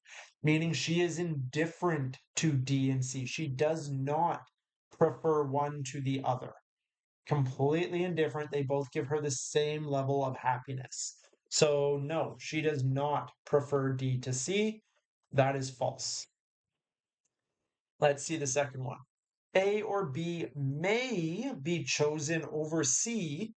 meaning she is indifferent to D and C. She does not prefer one to the other. Completely indifferent. They both give her the same level of happiness. So, no, she does not prefer D to C. That is false. Let's see the second one. A or B may be chosen over C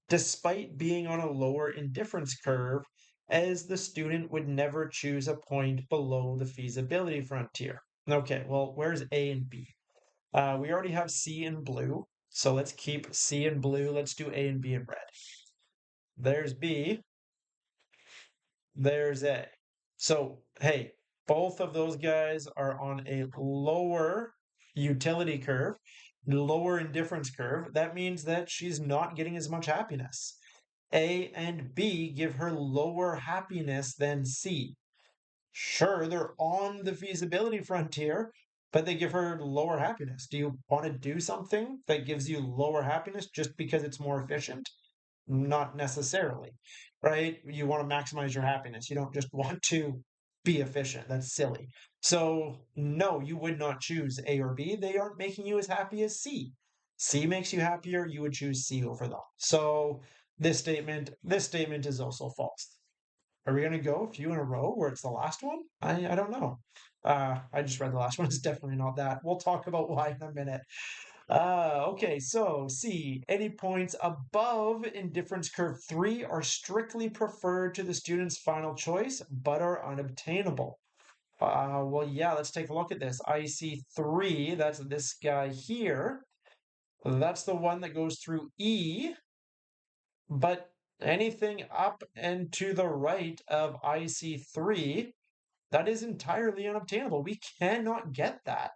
despite being on a lower indifference curve, as the student would never choose a point below the feasibility frontier. Okay, well, where's A and B? We already have C in blue, so let's keep C in blue. Let's do A and B in red. There's B, there's A. So, hey, both of those guys are on a lower utility curve, lower indifference curve. That means that she's not getting as much happiness. A and B give her lower happiness than C. Sure, they're on the feasibility frontier, but they give her lower happiness. Do you want to do something that gives you lower happiness just because it's more efficient? Not necessarily, right? You want to maximize your happiness. You don't just want to be efficient. That's silly. So, no, you would not choose A or B. They aren't making you as happy as C. C makes you happier, you would choose C over them. So, this statement is also false. Are we going to go a few in a row where it's the last one? I don't know. I just read the last one. It's definitely not that. We'll talk about why in a minute. Okay, so C, any points above indifference curve 3 are strictly preferred to the student's final choice, but are unobtainable. Well, yeah, let's take a look at this. IC3, that's this guy here. That's the one that goes through E, but anything up and to the right of IC3, that is entirely unobtainable. We cannot get that.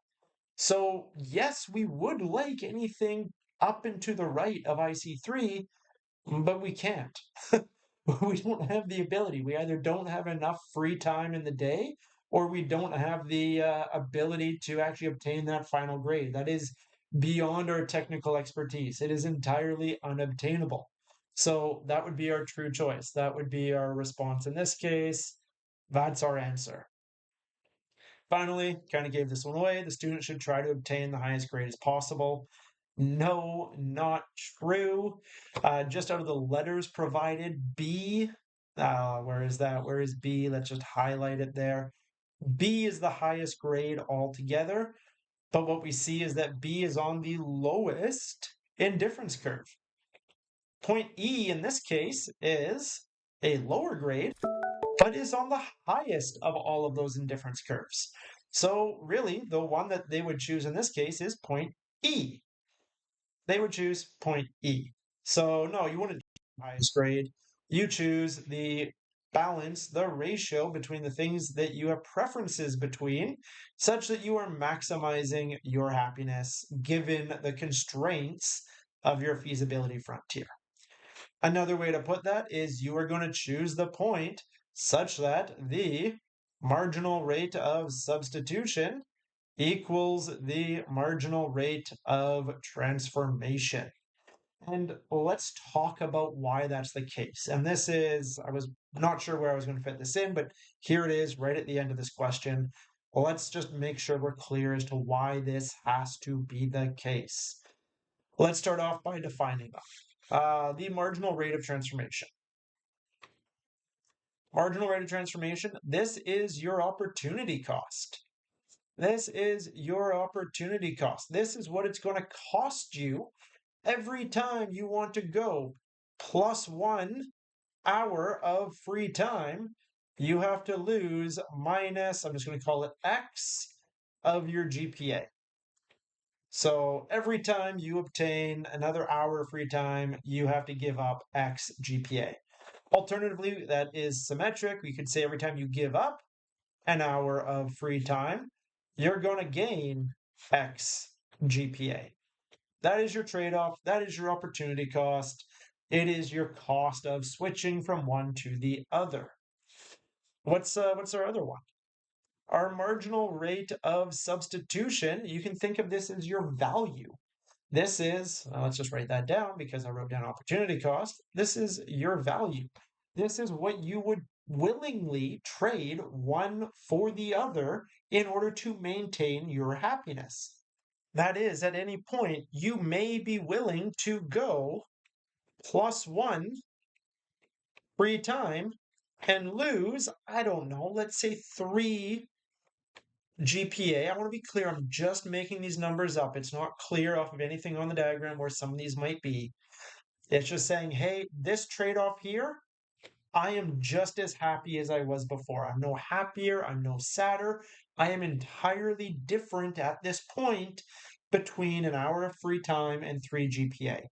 So, yes, we would like anything up and to the right of IC3, but we can't. We don't have the ability. We either don't have enough free time in the day, or we don't have the ability to actually obtain that final grade. That is beyond our technical expertise. It is entirely unobtainable. So that would be our true choice. That would be our response in this case. That's our answer. Finally, kind of gave this one away. The student should try to obtain the highest grade as possible. No, not true. Just out of the letters provided, B, where is that? Where is B? Let's just highlight it there. B is the highest grade altogether, but what we see is that B is on the lowest indifference curve. Point E in this case is a lower grade, but is on the highest of all of those indifference curves. So really, the one that they would choose in this case is point E. They would choose point E. So no, you wouldn't choose the highest grade. You choose the balance, the ratio between the things that you have preferences between, such that you are maximizing your happiness given the constraints of your feasibility frontier. Another way to put that is you are going to choose the point such that the marginal rate of substitution equals the marginal rate of transformation. And let's talk about why that's the case. And this is, I was not sure where I was going to fit this in, but here it is right at the end of this question. Let's just make sure we're clear as to why this has to be the case. Let's start off by defining them. The marginal rate of transformation. Marginal rate of transformation, this is your opportunity cost. This is your opportunity cost. This is what it's going to cost you every time you want to go plus 1 hour of free time. You have to lose minus, I'm just going to call it X of your GPA. So every time you obtain another hour of free time, you have to give up X GPA. Alternatively, that is symmetric. We could say every time you give up an hour of free time, you're going to gain X GPA. That is your trade-off. That is your opportunity cost. It is your cost of switching from one to the other. What's our other one? Our marginal rate of substitution, you can think of this as your value. This is, let's just write that down because I wrote down opportunity cost. This is your value. This is what you would willingly trade one for the other in order to maintain your happiness. That is, at any point, you may be willing to go plus 1 free time and lose, I don't know, let's say 3 GPA. I want to be clear, I'm just making these numbers up. It's not clear off of anything on the diagram where some of these might be. It's just saying, hey, this trade-off here, I am just as happy as I was before. I'm no happier, I'm no sadder. I am entirely different at this point between an hour of free time and 3 GPA.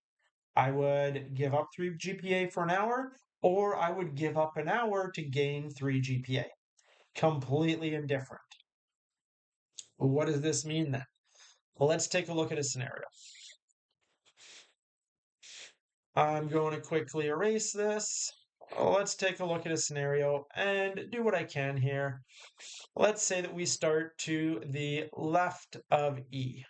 I would give up 3 GPA for an hour, or I would give up an hour to gain 3 GPA. Completely indifferent. What does this mean then? Well, let's take a look at a scenario. I'm going to quickly erase this. let's take a look at a scenario and do what I can here. Let's say that we start to the left of E.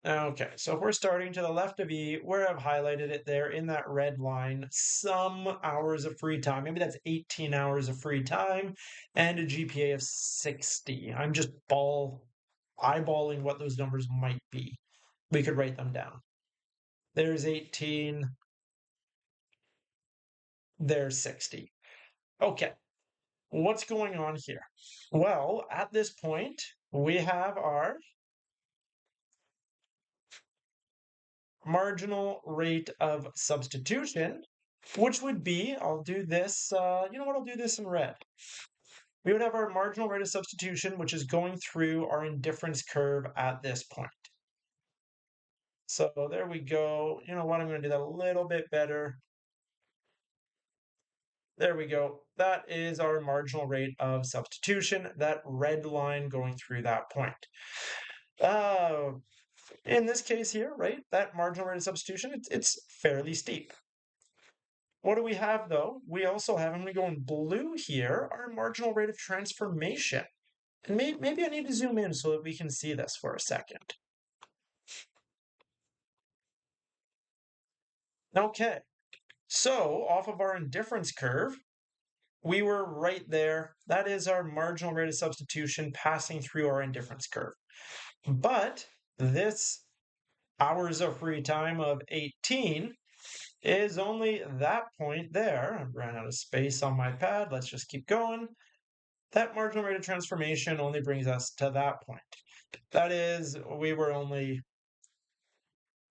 Okay, so if we're starting to the left of E, where I've highlighted it there in that red line, some hours of free time, maybe that's 18 hours of free time and a GPA of 60. I'm just eyeballing what those numbers might be. We could write them down. There's 18, there's 60. Okay, what's going on here? Well, at this point, we have our marginal rate of substitution, which would be, I'll do this, you know what, I'll do this in red. We would have our marginal rate of substitution, which is going through our indifference curve at this point. So there we go. You know what, I'm going to do that a little bit better. There we go. That is our marginal rate of substitution, that red line going through that point. In this case here, right, that marginal rate of substitution, it's fairly steep. What do we have though? We also have, when we go in blue here, our marginal rate of transformation. And maybe I need to zoom in so that we can see this for a second. Okay, so off of our indifference curve, we were right there. That is our marginal rate of substitution passing through our indifference curve. But this hours of free time of 18 is only that point there. I ran out of space on my pad. Let's just keep going. That marginal rate of transformation only brings us to that point. That is, we were only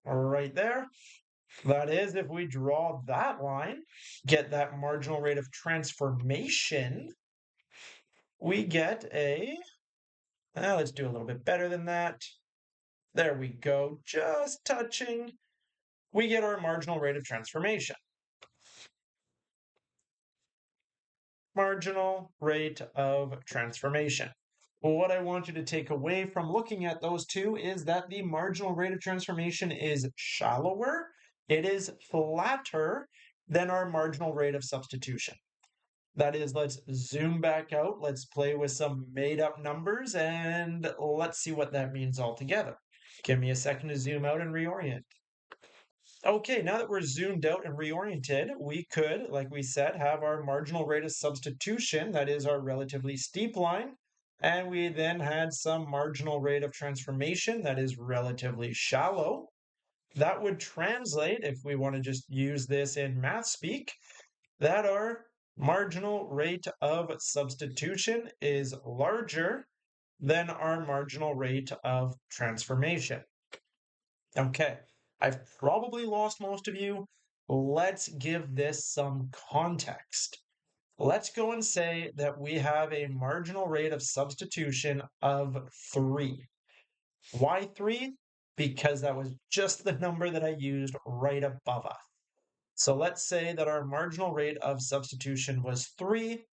right there. That is, if we draw that line, get that marginal rate of transformation, we get a, let's do a little bit better than that. There we go, just touching. We get our marginal rate of transformation. Marginal rate of transformation. Well, what I want you to take away from looking at those two is that the marginal rate of transformation is shallower, it is flatter than our marginal rate of substitution. That is, let's zoom back out, let's play with some made-up numbers, and let's see what that means altogether. Give me a second to zoom out and reorient. Okay, now that we're zoomed out and reoriented, we could, like we said, have our marginal rate of substitution, that is our relatively steep line, and we then had some marginal rate of transformation, that is relatively shallow. That would translate, if we want to just use this in math speak, that our marginal rate of substitution is larger than our marginal rate of transformation. Okay, I've probably lost most of you. Let's give this some context. Let's go and say that we have a marginal rate of substitution of 3. Why 3? Because that was just the number that I used right above us. So let's say that our marginal rate of substitution was 3,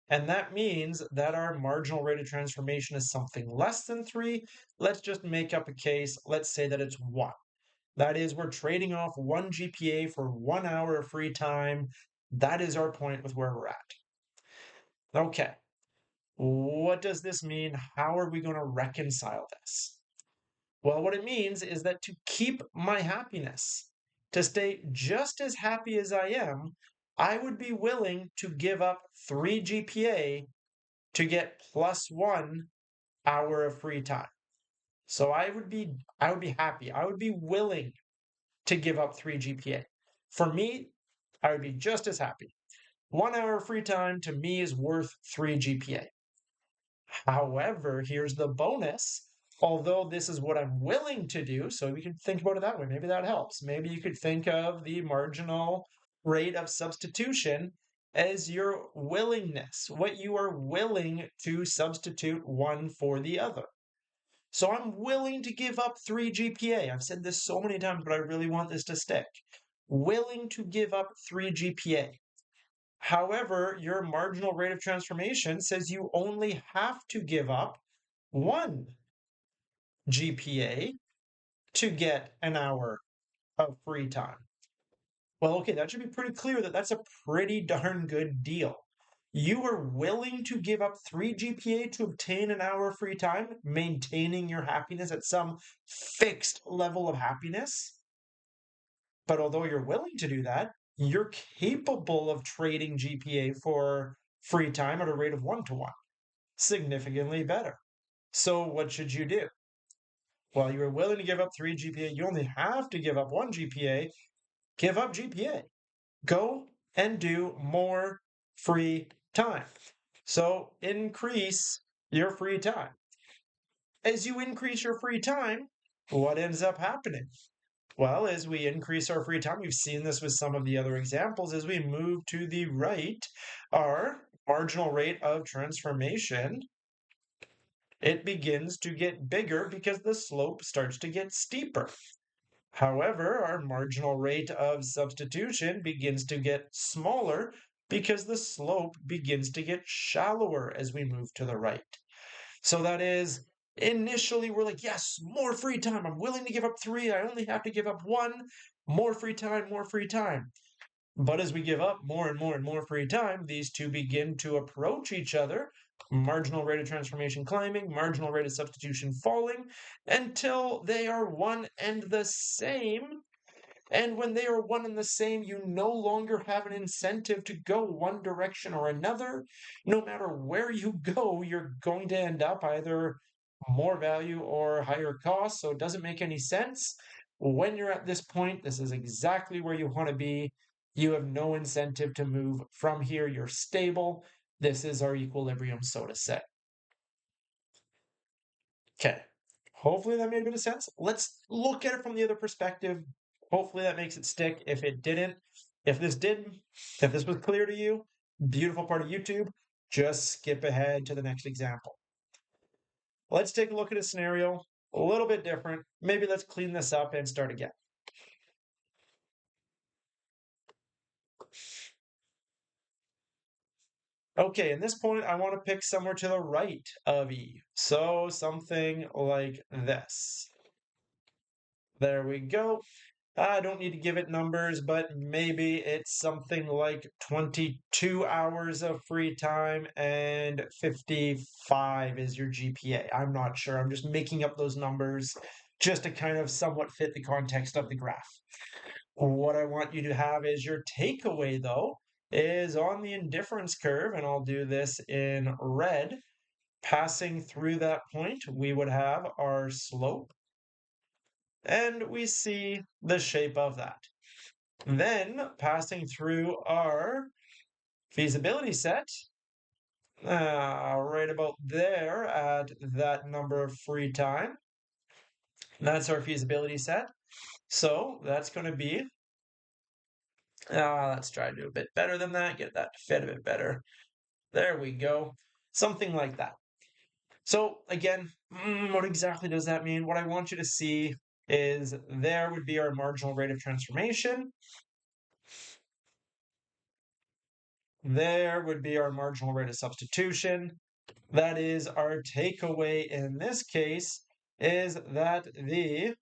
and that means that our marginal rate of transformation is something less than 3. Let's just make up a case. Let's say that it's 1. That is, we're trading off 1 GPA for 1 hour of free time. That is our point with where we're at. Okay, what does this mean? How are we going to reconcile this? Well, what it means is that to keep my happiness, to stay just as happy as I am, I would be willing to give up 3 GPA to get plus 1 hour of free time. So I would be happy. I would be willing to give up 3 GPA. For me, I would be just as happy. 1 hour of free time to me is worth 3 GPA. However, here's the bonus. Although this is what I'm willing to do, so we can think about it that way. Maybe that helps. Maybe you could think of the marginal rate of substitution as your willingness, what you are willing to substitute one for the other. So I'm willing to give up 3 GPA. I've said this so many times, but I really want this to stick. Willing to give up 3 GPA. However, your marginal rate of transformation says you only have to give up 1 GPA to get an hour of free time. Well, okay, that should be pretty clear that that's a pretty darn good deal. You are willing to give up 3 GPA to obtain an hour of free time, maintaining your happiness at some fixed level of happiness. But although you're willing to do that, you're capable of trading GPA for free time at a rate of 1 to 1, significantly better. So what should you do? Well, you are willing to give up 3 GPA. You only have to give up 1 GPA. Give up GPA. Go and do more free time. So increase your free time. As you increase your free time, what ends up happening? Well, as we increase our free time, we've seen this with some of the other examples, as we move to the right, our marginal rate of transformation, it begins to get bigger because the slope starts to get steeper. However, our marginal rate of substitution begins to get smaller because the slope begins to get shallower as we move to the right. So that is, initially we're like, yes, more free time. I'm willing to give up 3. I only have to give up 1. More free time, more free time. But as we give up more and more and more free time, these two begin to approach each other, marginal rate of transformation climbing, marginal rate of substitution falling, until they are one and the same. And when they are one and the same, you no longer have an incentive to go one direction or another. No matter where you go, you're going to end up either more value or higher cost. So it doesn't make any sense. When you're at this point, this is exactly where you want to be. You have no incentive to move from here. You're stable. This is our equilibrium, so to say. Okay. Hopefully that made a bit of sense. Let's look at it from the other perspective. Hopefully that makes it stick. If it didn't, if this didn't, if this was clear to you, beautiful part of YouTube, just skip ahead to the next example. Let's take a look at a scenario a little bit different. Maybe let's clean this up and start again. Okay, in this point, I want to pick somewhere to the right of E. So something like this. There we go. I don't need to give it numbers, but maybe it's something like 22 hours of free time and 55 is your GPA. I'm not sure. I'm just making up those numbers just to kind of somewhat fit the context of the graph. What I want you to have is your takeaway, though, is on the indifference curve, and I'll do this in red. Passing through that point, we would have our slope, and we see the shape of that. Then, passing through our feasibility set, right about there at that number of free time, that's our feasibility set. So that's going to be, let's try to do a bit better than that, get that to fit a bit better. There we go. Something like that. So again, what exactly does that mean? What I want you to see is there would be our marginal rate of transformation. There would be our marginal rate of substitution. That is, our takeaway in this case is that the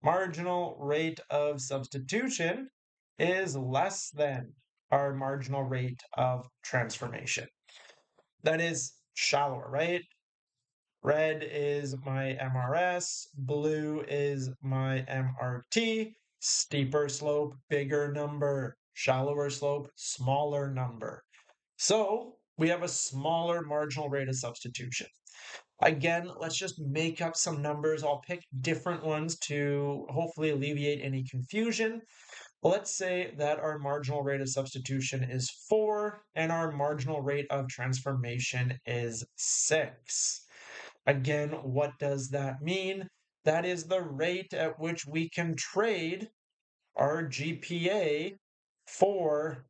marginal rate of substitution is less than our marginal rate of transformation. That is shallower, right? Red is my MRS, blue is my MRT, steeper slope, bigger number, shallower slope, smaller number. So we have a smaller marginal rate of substitution. Again, let's just make up some numbers. I'll pick different ones to hopefully alleviate any confusion. Let's say that our marginal rate of substitution is 4 and our marginal rate of transformation is 6. Again, what does that mean? That is the rate at which we can trade our GPA for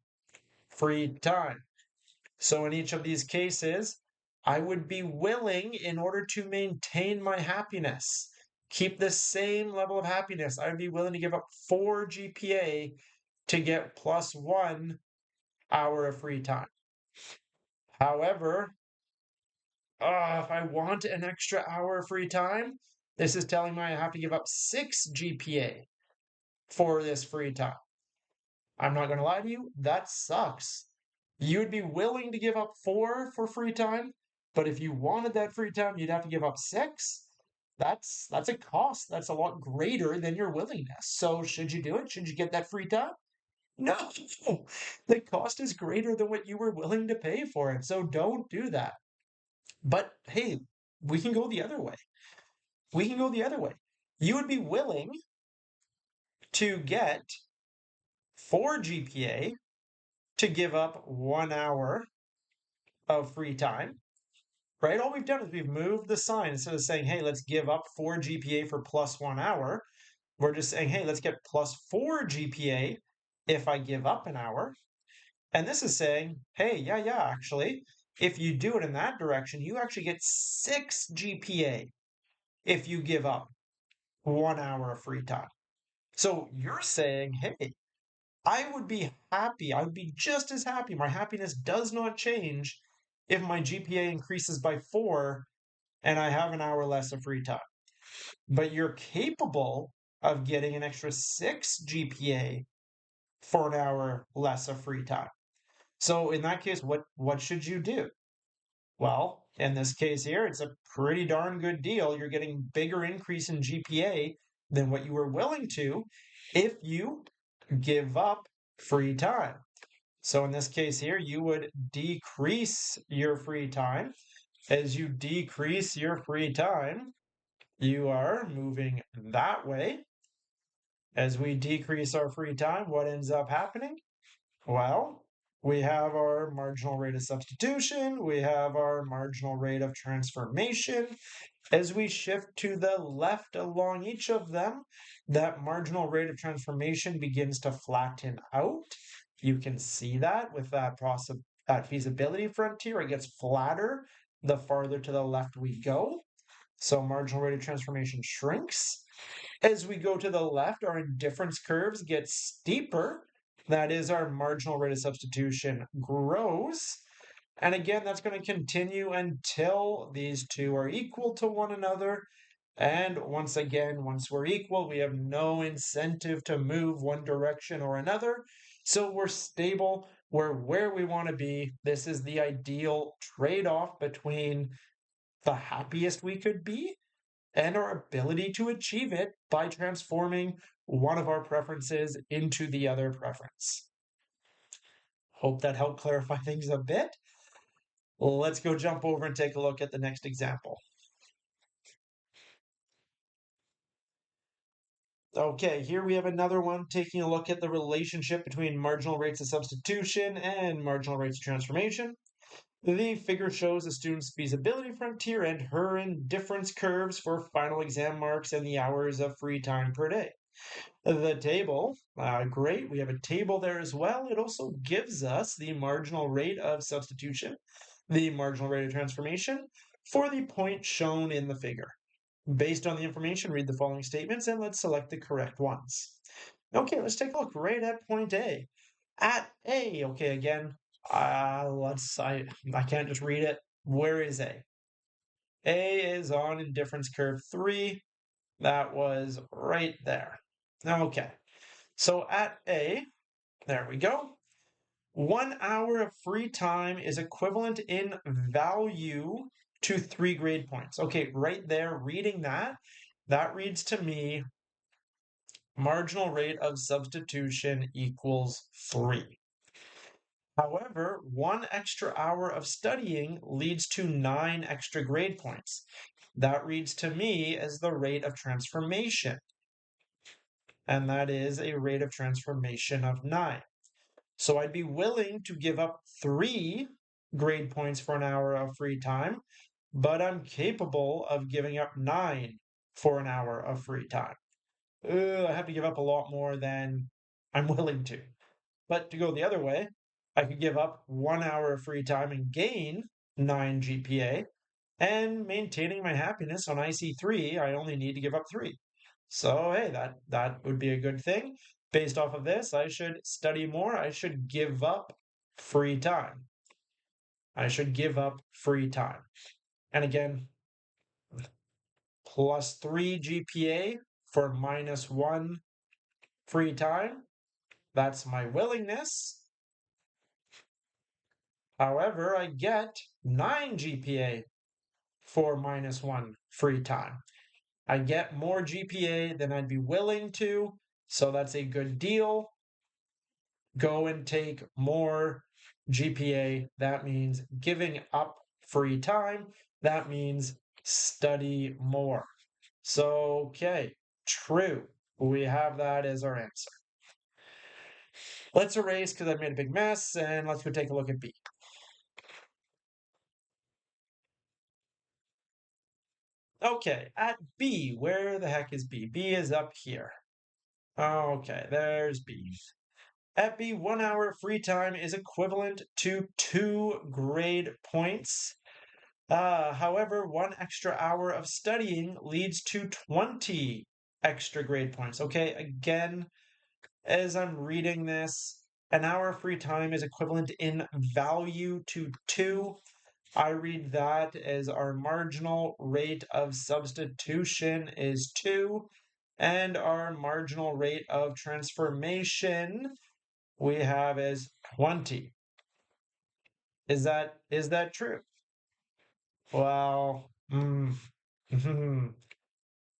free time. So in each of these cases, I would be willing, in order to maintain my happiness, keep the same level of happiness, I'd be willing to give up 4 GPA to get plus 1 hour of free time. However, if I want an extra hour of free time, this is telling me I have to give up 6 GPA for this free time. I'm not going to lie to you, that sucks. You'd be willing to give up 4 for free time, but if you wanted that free time, you'd have to give up 6. That's a cost that's a lot greater than your willingness. So should you do it? Should you get that free time? No, the cost is greater than what you were willing to pay for it. So don't do that. But hey, we can go the other way. We can go the other way. You would be willing to get 4 GPA to give up 1 hour of free time, right? All we've done is we've moved the sign instead of saying, hey, let's give up 4 GPA for plus 1 hour. We're just saying, hey, let's get plus 4 GPA if I give up an hour. And this is saying, hey, yeah, actually, if you do it in that direction, you actually get 6 GPA if you give up 1 hour of free time. So you're saying, hey, I would be happy. I would be just as happy. My happiness does not change if my GPA increases by 4 and I have an hour less of free time. But you're capable of getting an extra 6 GPA for an hour less of free time. So in that case, what should you do? Well, in this case here, it's a pretty darn good deal. You're getting bigger increase in GPA than what you were willing to if you give up free time. So in this case here, you would decrease your free time. As you decrease your free time, you are moving that way. As we decrease our free time, what ends up happening? Well, we have our marginal rate of substitution, we have our marginal rate of transformation. As we shift to the left along each of them, that marginal rate of transformation begins to flatten out. You can see that with that process, that feasibility frontier, it gets flatter the farther to the left we go. So marginal rate of transformation shrinks. As we go to the left, our indifference curves get steeper. That is, our marginal rate of substitution grows. And again, that's going to continue until these two are equal to one another. And once again, once we're equal, we have no incentive to move one direction or another. So we're stable. We're where we want to be. This is the ideal trade off between the happiest we could be and our ability to achieve it by transforming one of our preferences into the other preference. Hope that helped clarify things a bit. Let's go jump over and take a look at the next example. Okay, here we have another one taking a look at the relationship between marginal rates of substitution and marginal rates of transformation. The figure shows the student's feasibility frontier and her indifference curves for final exam marks and the hours of free time per day. The table, great, we have a table there as well. It also gives us the marginal rate of substitution, the marginal rate of transformation for the point shown in the figure. Based on the information, read the following statements and let's select the correct ones. Okay, let's take a look right at point A. At A, okay, again, I can't just read it. Where is A? A is on indifference curve 3. That was right there. Okay, so at A, there we go. 1 hour of free time is equivalent in value to 3 grade points. Okay, right there, reading that, that reads to me marginal rate of substitution equals 3. However, 1 extra hour of studying leads to 9 extra grade points. That reads to me as the rate of transformation. And that is a rate of transformation of 9. So I'd be willing to give up 3 grade points for an hour of free time, but I'm capable of giving up 9 for an hour of free time. I have to give up a lot more than I'm willing to. But to go the other way, I could give up 1 hour of free time and gain 9 GPA, and maintaining my happiness on IC3, I only need to give up 3. So hey, that would be a good thing. Based off of this, I should study more. I should give up free time. I should give up free time. And again, plus 3 GPA for minus 1 free time. That's my willingness. However, I get 9 GPA for -1 free time. I get more GPA than I'd be willing to, so that's a good deal. Go and take more GPA. That means giving up free time. That means study more. So, okay, true. We have that as our answer. Let's erase because I made a big mess, and let's go take a look at B. Okay, at B, where the heck is B? B is up here. Okay, there's B. At B, 1 hour free time is equivalent to 2 grade points. However, 1 extra hour of studying leads to 20 extra grade points. Okay, again, as I'm reading this, an hour of free time is equivalent in value to 2. I read that as our marginal rate of substitution is 2, and our marginal rate of transformation we have as 20. Is that true? Well,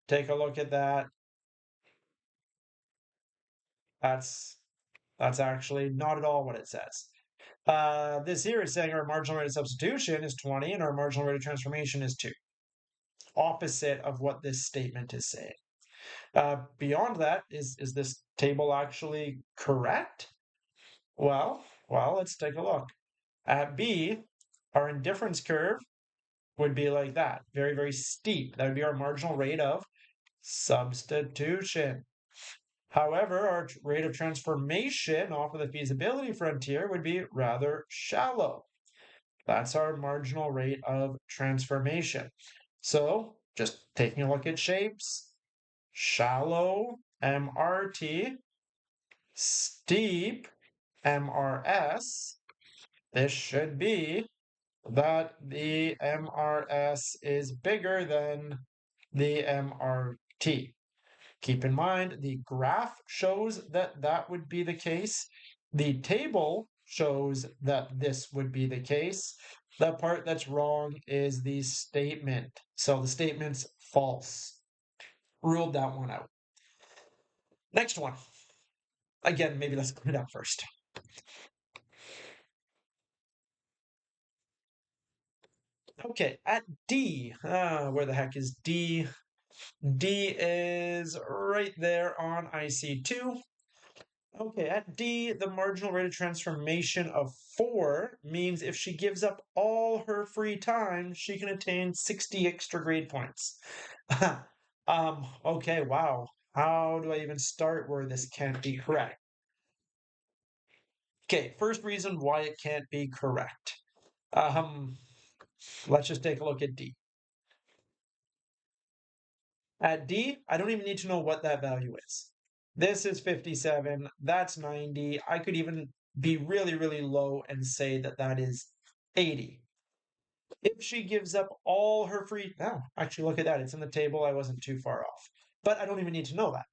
take a look at that. That's that's actually not at all what it says. This here is saying our marginal rate of substitution is 20 and our marginal rate of transformation is 2. Opposite of what this statement is saying. Beyond that, is this table actually correct? Well, let's take a look. At B, our indifference curve would be like that, very, very steep. That would be our marginal rate of substitution. However, our rate of transformation off of the feasibility frontier would be rather shallow. That's our marginal rate of transformation. So, just taking a look at shapes, shallow MRT, steep MRS, this should be that the MRS is bigger than the MRT. Keep in mind, the graph shows that that would be the case. The table shows that this would be the case. The part that's wrong is the statement. So the statement's false. Ruled that one out. Next one. Again, maybe let's clean it up first. Okay, at D. Where the heck is D? D is right there on IC2. Okay, at D, the marginal rate of transformation of 4 means if she gives up all her free time, she can attain 60 extra grade points. Okay, wow. How do I even start where this can't be correct? Okay, first reason why it can't be correct. Let's just take a look at D. At D, I don't even need to know what that value is. This is 57, that's 90. I could even be really, really low and say that that is 80. If she gives up all her free, actually look at that. It's in the table. I wasn't too far off, but I don't even need to know that.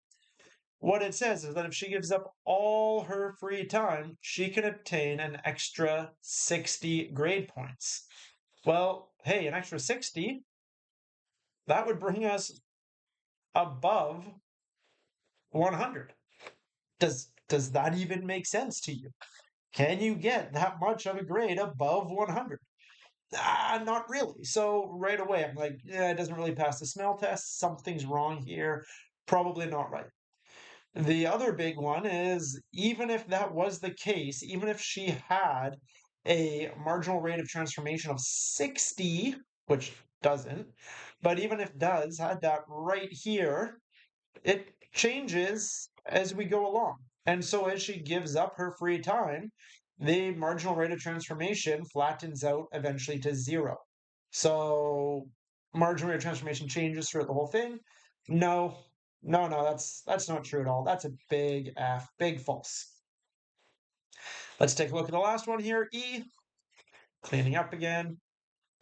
What it says is that if she gives up all her free time, she can obtain an extra 60 grade points. Well, hey, an extra 60, that would bring us above 100. Does that even make sense to you? Can you get that much of a grade above 100? Not really. So right away, I'm like, yeah, it doesn't really pass the smell test. Something's wrong here. Probably not right. The other big one is even if that was the case, even if she had a marginal rate of transformation of 60, which doesn't, but even if does, had that right here, it changes as we go along. And so as she gives up her free time, the marginal rate of transformation flattens out eventually to 0. So marginal rate of transformation changes throughout the whole thing. No, that's not true at all. That's a big F, big false. Let's take a look at the last one here, E. Cleaning up again.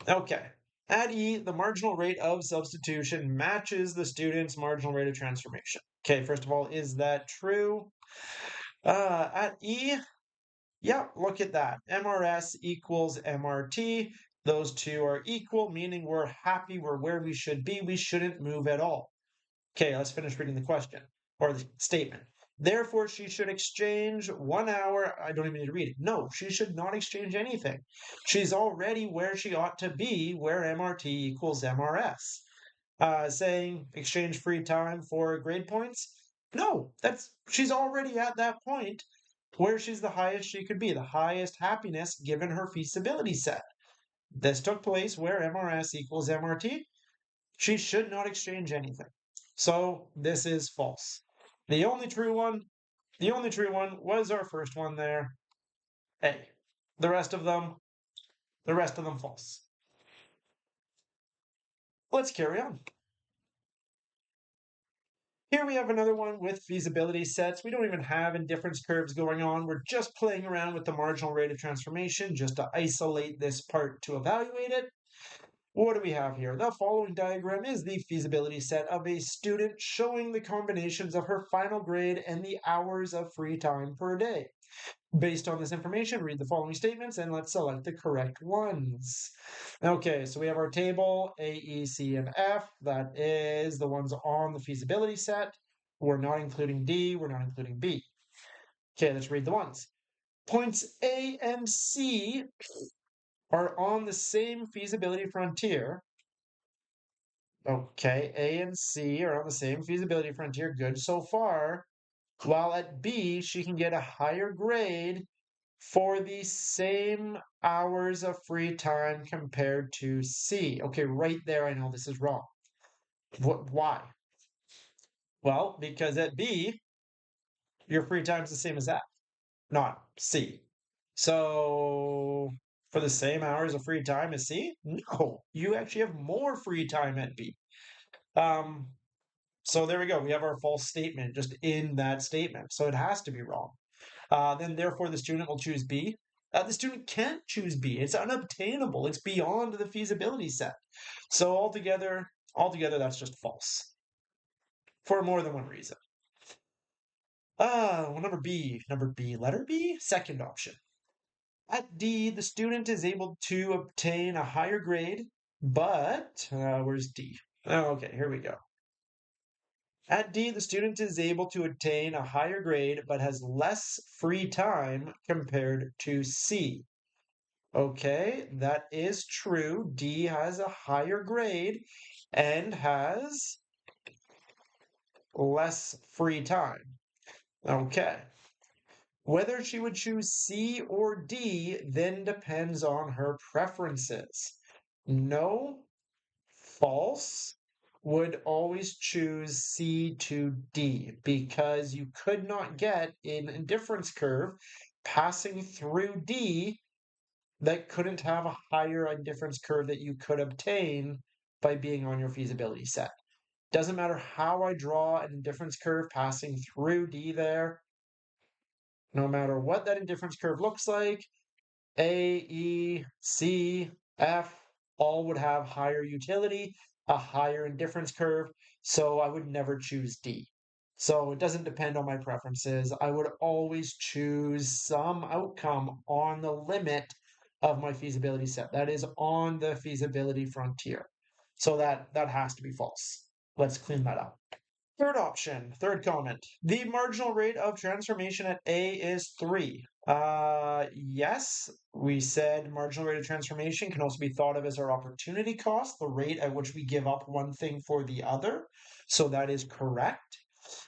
Okay. At E, the marginal rate of substitution matches the student's marginal rate of transformation. Okay, first of all, is that true? At E, yeah, look at that. MRS equals MRT. Those two are equal, meaning we're happy, we're where we should be. We shouldn't move at all. Okay, let's finish reading the question or the statement. Therefore, she should exchange 1 hour. I don't even need to read it. No, she should not exchange anything. She's already where she ought to be, where MRT equals MRS. Saying exchange free time for grade points. No, she's already at that point where she's the highest she could be, the highest happiness given her feasibility set. This took place where MRS equals MRT. She should not exchange anything. So this is false. The only true one, the only true one was our first one there, A. The rest of them, the rest of them false. Let's carry on. Here we have another one with feasibility sets. We don't even have indifference curves going on. We're just playing around with the marginal rate of transformation just to isolate this part to evaluate it. What do we have here? The following diagram is the feasibility set of a student showing the combinations of her final grade and the hours of free time per day. Based on this information, read the following statements and let's select the correct ones. Okay, so we have our table, A, E, C, and F. That is the ones on the feasibility set. We're not including D, we're not including B. Okay, let's read the ones. Points A and C are on the same feasibility frontier. Okay, A and C are on the same feasibility frontier. Good so far. While at B, she can get a higher grade for the same hours of free time compared to C. Okay, right there, I know this is wrong. Why? Well, because at B, your free time is the same as F, not C. So for the same hours of free time as C, no, you actually have more free time at B. So there we go. We have our false statement just in that statement. So it has to be wrong. Then therefore the student will choose B. The student can't choose B. It's unobtainable. It's beyond the feasibility set. So altogether, that's just false for more than one reason. Well, number B, letter B, second option. At D, the student is able to obtain a higher grade, but where's D? Okay, here we go. At D, the student is able to attain a higher grade but has less free time compared to C. Okay, that is true. D has a higher grade and has less free time. Okay. Whether she would choose C or D then depends on her preferences. No, false, would always choose C to D because you could not get an indifference curve passing through D that couldn't have a higher indifference curve that you could obtain by being on your feasibility set. Doesn't matter how I draw an indifference curve passing through D there, no matter what that indifference curve looks like, A, E, C, F, all would have higher utility, a higher indifference curve, so I would never choose D. So it doesn't depend on my preferences. I would always choose some outcome on the limit of my feasibility set. That is on the feasibility frontier. So that has to be false. Let's clean that up. Third option, third comment. The marginal rate of transformation at A is 3. Yes, we said marginal rate of transformation can also be thought of as our opportunity cost, the rate at which we give up one thing for the other. So that is correct,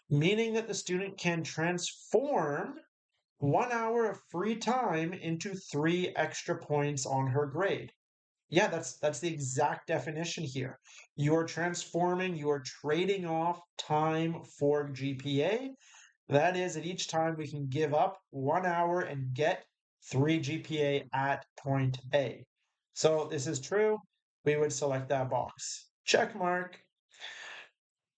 meaning that the student can transform 1 hour of free time into 3 extra points on her grade. Yeah, that's the exact definition here. You are transforming, you are trading off time for GPA. That is, at each time we can give up 1 hour and get 3 GPA at point A. So this is true. We would select that box. Check mark.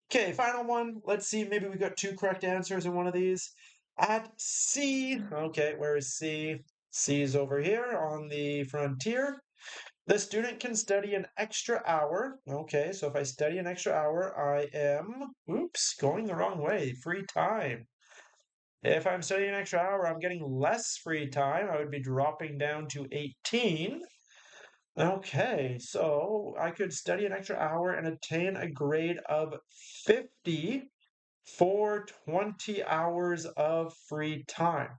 Okay, final one. Let's see, maybe we got 2 correct answers in one of these. At C, okay, where is C? C is over here on the frontier. The student can study an extra hour. Okay, so if I study an extra hour, I am, oops, going the wrong way. Free time. If I'm studying an extra hour, I'm getting less free time. I would be dropping down to 18. Okay, so I could study an extra hour and attain a grade of 50 for 20 hours of free time.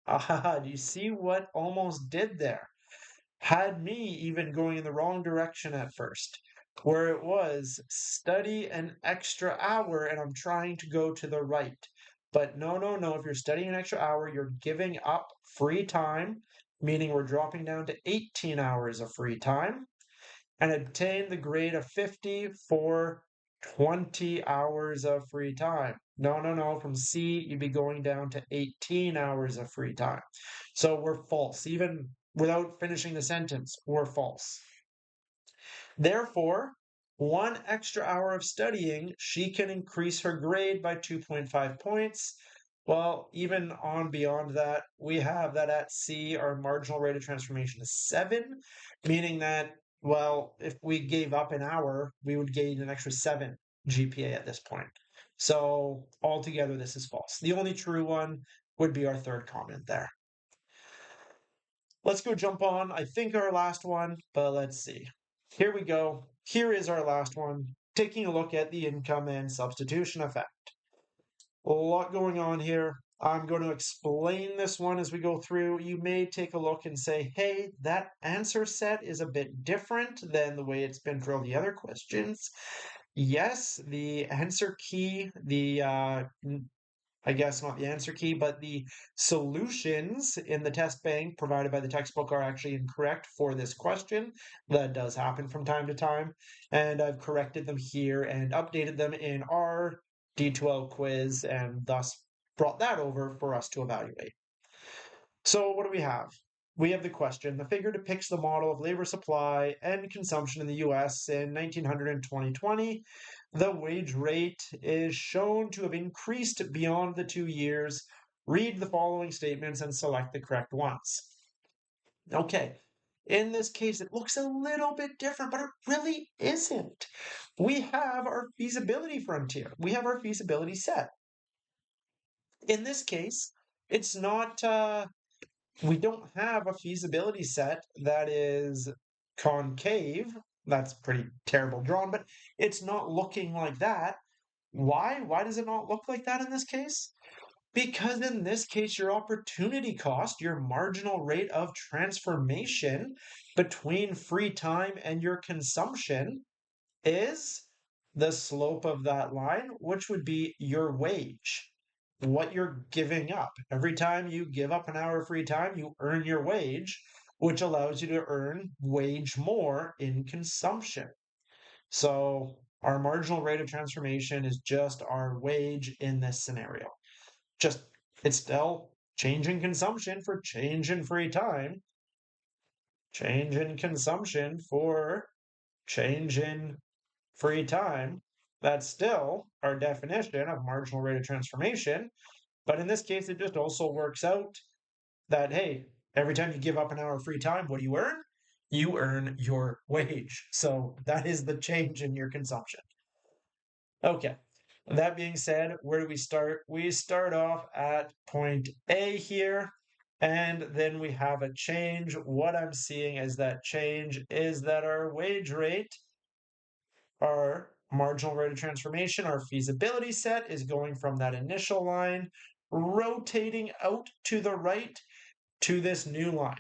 Ah, do you see what almost did there? Had me even going in the wrong direction at first, where it was study an extra hour and I'm trying to go to the right. But no, no, no. If you're studying an extra hour, you're giving up free time, meaning we're dropping down to 18 hours of free time and obtain the grade of 50 for 20 hours of free time. No, no, no. From C, you'd be going down to 18 hours of free time. So we're false. Even without finishing the sentence, we're false. Therefore, 1 extra hour of studying, she can increase her grade by 2.5 points. Well, even on beyond that, we have that at C, our marginal rate of transformation is 7, meaning that, well, if we gave up an hour, we would gain an extra 7 GPA at this point. So altogether, this is false. The only true one would be our third comment there. Let's go jump on, I think, our last one, but let's see. Here we go. Here is our last one, taking a look at the income and substitution effect. A lot going on here. I'm going to explain this one as we go through. You may take a look and say, hey, that answer set is a bit different than the way it's been for all the other questions. Yes, the answer key, I guess not the answer key, but the solutions in the test bank provided by the textbook are actually incorrect for this question. That does happen from time to time. And I've corrected them here and updated them in our D2L quiz and thus brought that over for us to evaluate. So what do we have? We have the question. The figure depicts the model of labor supply and consumption in the US in 1900 and 2020. The wage rate is shown to have increased beyond the 2 years. Read the following statements and select the correct ones. Okay, in this case, it looks a little bit different, but it really isn't. We have our feasibility frontier. We have our feasibility set. In this case, it's not we don't have a feasibility set that is concave. That's pretty terrible drawn, but it's not looking like that. Why? Why does it not look like that in this case? Because in this case, your opportunity cost, your marginal rate of transformation between free time and your consumption is the slope of that line, which would be your wage, what you're giving up. Every time you give up an hour of free time, you earn your wage, which allows you to earn wage more in consumption. So our marginal rate of transformation is just our wage in this scenario. Just it's still change in consumption for change in free time, change in consumption for change in free time. That's still our definition of marginal rate of transformation. But in this case, it just also works out that, hey, every time you give up an hour of free time, what do you earn? You earn your wage. So that is the change in your consumption. Okay. That being said, where do we start? We start off at point A here, and then we have a change. What I'm seeing as that change is that our wage rate, our marginal rate of transformation, our feasibility set is going from that initial line, rotating out to the right to this new line.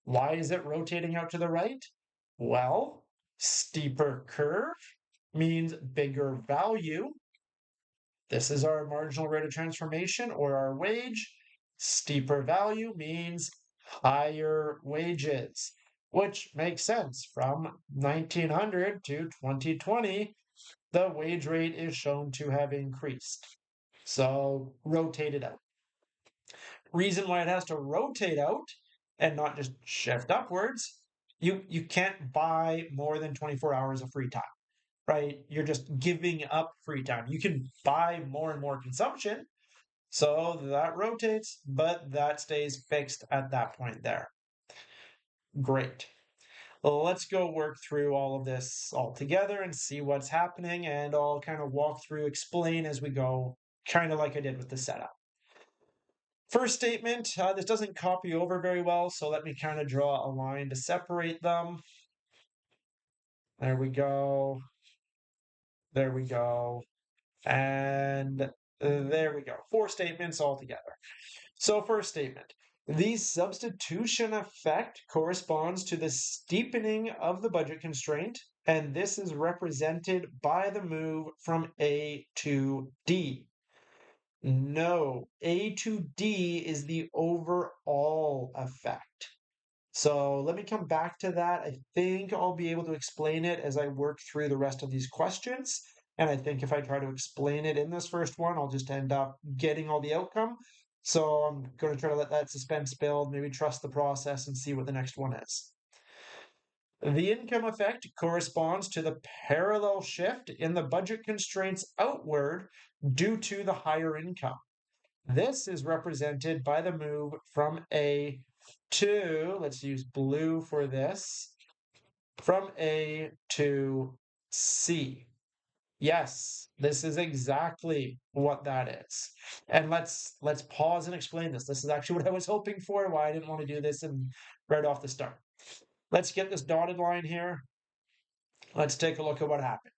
Why is it rotating out to the right? Well, steeper curve means bigger value. This is our marginal rate of transformation or our wage. Steeper value means higher wages, which makes sense. From 1900 to 2020, the wage rate is shown to have increased. So rotate it out. Reason why it has to rotate out and not just shift upwards, you can't buy more than 24 hours of free time, right? You're just giving up free time. You can buy more and more consumption, so that rotates, but that stays fixed at that point there. Great. Well, let's go work through all of this all together and see what's happening, and I'll kind of walk through, explain as we go, kind of like I did with the setup. First statement, this doesn't copy over very well, so let me kind of draw a line to separate them. There we go. There we go. And there we go. 4 statements altogether. So first statement, the substitution effect corresponds to the steepening of the budget constraint, and this is represented by the move from A to D. No, A to D is the overall effect. So let me come back to that. I think I'll be able to explain it as I work through the rest of these questions. And I think if I try to explain it in this first one, I'll just end up getting all the outcome. So I'm going to try to let that suspense build, maybe trust the process and see what the next one is. The income effect corresponds to the parallel shift in the budget constraints outward due to the higher income. This is represented by the move from A to, let's use blue for this, from A to C. Yes, this is exactly what that is. And let's pause and explain this. This is actually what I was hoping for, why I didn't want to do this and right off the start. Let's get this dotted line here. Let's take a look at what happened.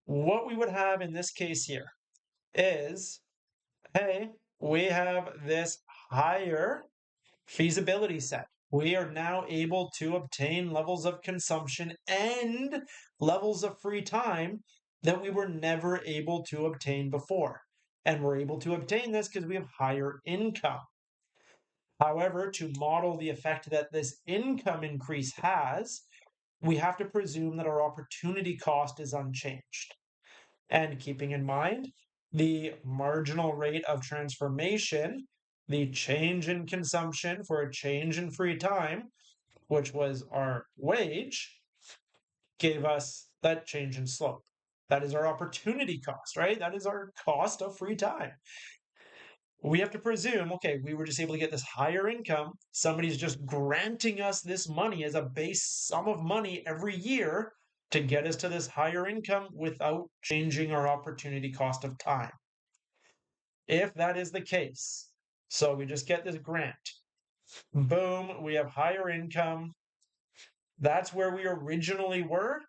What we would have in this case here is, hey, we have this higher feasibility set. We are now able to obtain levels of consumption and levels of free time that we were never able to obtain before. And we're able to obtain this because we have higher income. However, to model the effect that this income increase has, we have to presume that our opportunity cost is unchanged. And keeping in mind the marginal rate of transformation, the change in consumption for a change in free time, which was our wage, gave us that change in slope. That is our opportunity cost, right? That is our cost of free time. We have to presume, okay, we were just able to get this higher income. Somebody's just granting us this money as a base sum of money every year to get us to this higher income without changing our opportunity cost of time. If that is the case, so we just get this grant, boom, we have higher income. That's where we originally were.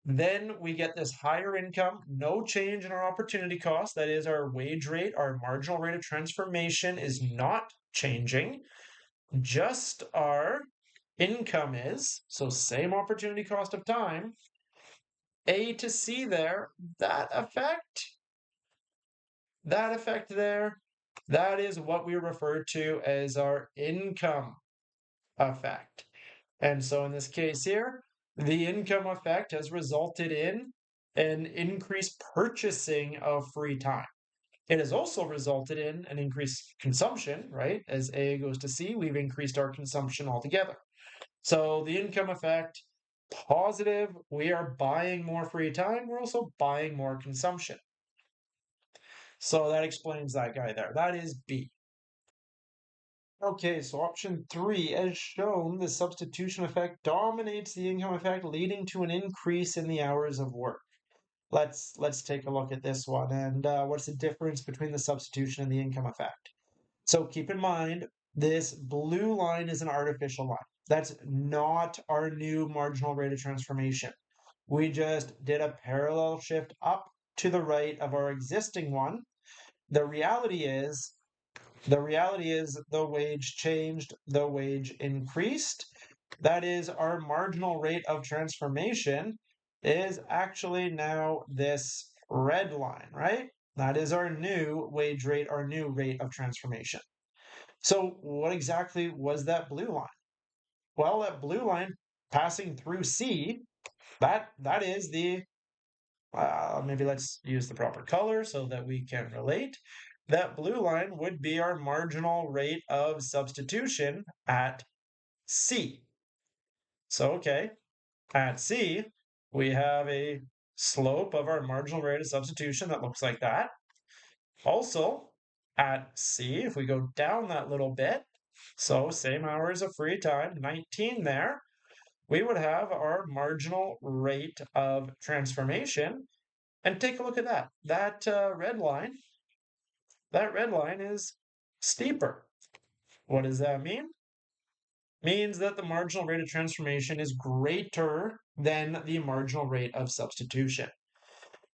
Then we get this higher income, no change in our opportunity cost. That is, our wage rate, our marginal rate of transformation is not changing. Just our income is. So same opportunity cost of time. A to C there, that effect there, that is what we refer to as our income effect. And so in this case here, the income effect has resulted in an increased purchasing of free time. It has also resulted in an increased consumption, right? As A goes to C, we've increased our consumption altogether. So the income effect, positive, we are buying more free time. We're also buying more consumption. So that explains that guy there. That is B. Okay, so option 3, as shown, the substitution effect dominates the income effect, leading to an increase in the hours of work. Let's take a look at this one. And what's the difference between the substitution and the income effect? So keep in mind, this blue line is an artificial line. That's not our new marginal rate of transformation. We just did a parallel shift up to the right of our existing one. The reality is the wage changed, the wage increased. That is, our marginal rate of transformation is actually now this red line, right? That is our new wage rate, our new rate of transformation. So what exactly was that blue line? Well, that blue line passing through C, that is the, maybe let's use the proper color so that we can relate. That blue line would be our marginal rate of substitution at C. So, okay, at C, we have a slope of our marginal rate of substitution that looks like that. Also, at C, if we go down that little bit, so same hours of free time, 19 there, we would have our marginal rate of transformation. And take a look at that. That red line, that red line is steeper. What does that mean? Means that the marginal rate of transformation is greater than the marginal rate of substitution.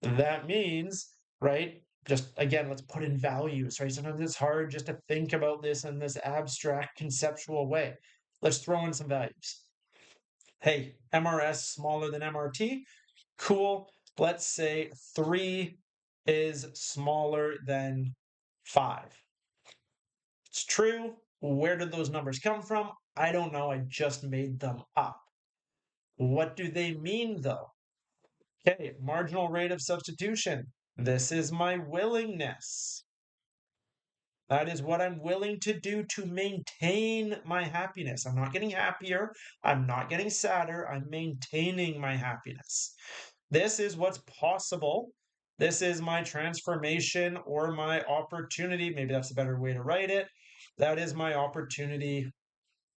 That means, right, just again, let's put in values, right? Sometimes it's hard just to think about this in this abstract conceptual way. Let's throw in some values. Hey, MRS smaller than MRT. Cool. Let's say 3 is smaller than 5. It's true. Where did those numbers come from? I don't know. I just made them up. What do they mean, though? Okay, marginal rate of substitution. This is my willingness. That is what I'm willing to do to maintain my happiness. I'm not getting happier. I'm not getting sadder. I'm maintaining my happiness. This is what's possible. This is my transformation or my opportunity. Maybe that's a better way to write it. That is my opportunity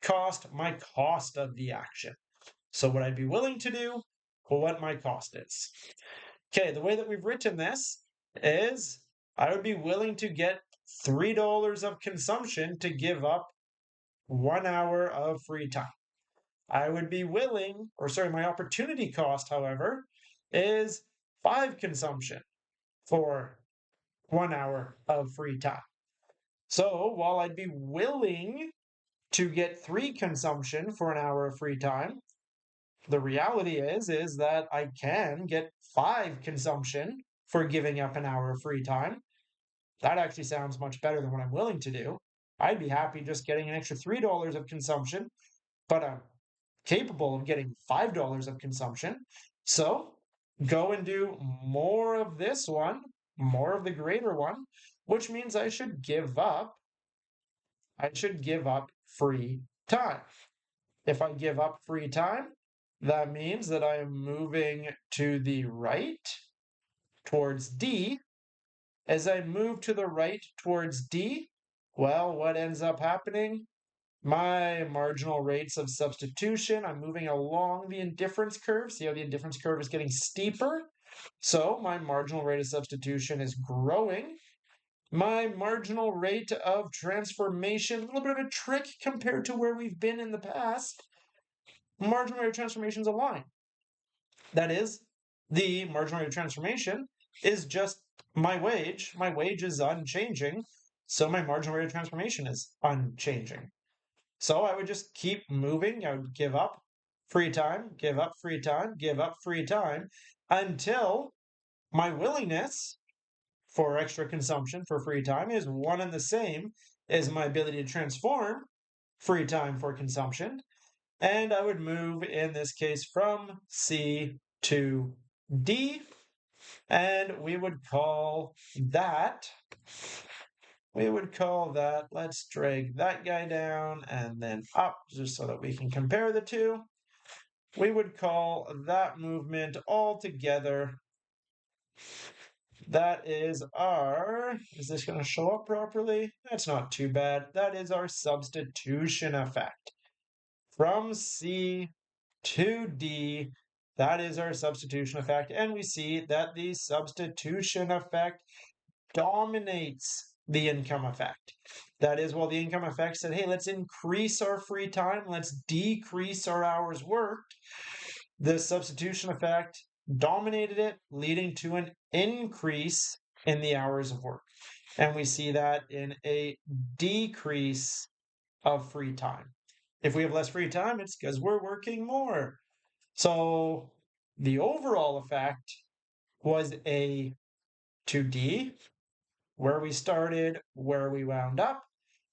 cost, my cost of the action. So what I'd be willing to do, what my cost is. Okay, the way that we've written this is I would be willing to get $3 of consumption to give up 1 hour of free time. I would be willing, or sorry, my opportunity cost, however, is 5 consumption for 1 hour of free time. So while I'd be willing to get 3 consumption for an hour of free time, the reality is that I can get 5 consumption for giving up an hour of free time. That actually sounds much better than what I'm willing to do. I'd be happy just getting an extra $3 of consumption, but I'm capable of getting $5 of consumption. So go and do more of this one, more of the greater one, which means I should give up free time. If I give up free time, that means that I am moving to the right towards D. As I move to the right towards D, well, what ends up happening? My marginal rates of substitution, I'm moving along the indifference curve. See how the indifference curve is getting steeper? So my marginal rate of substitution is growing. My marginal rate of transformation, a little bit of a trick compared to where we've been in the past. Marginal rate of transformation is a line. That is, the marginal rate of transformation is just my wage. My wage is unchanging, so my marginal rate of transformation is unchanging. So I would just keep moving. I would give up free time, give up free time, give up free time until my willingness for extra consumption for free time is one and the same as my ability to transform free time for consumption. And I would move, in this case, from C to D. And we would call that, let's drag that guy down and then up just so that we can compare the two. We would call that movement all together. That is this going to show up properly? That's not too bad. That is our substitution effect. From C to D, that is our substitution effect. And we see that the substitution effect dominates the income effect. That is, while the income effect said, hey, let's increase our free time, let's decrease our hours worked, the substitution effect dominated it, leading to an increase in the hours of work. And we see that in a decrease of free time. If we have less free time, it's because we're working more. So the overall effect was A to D, where we started, where we wound up,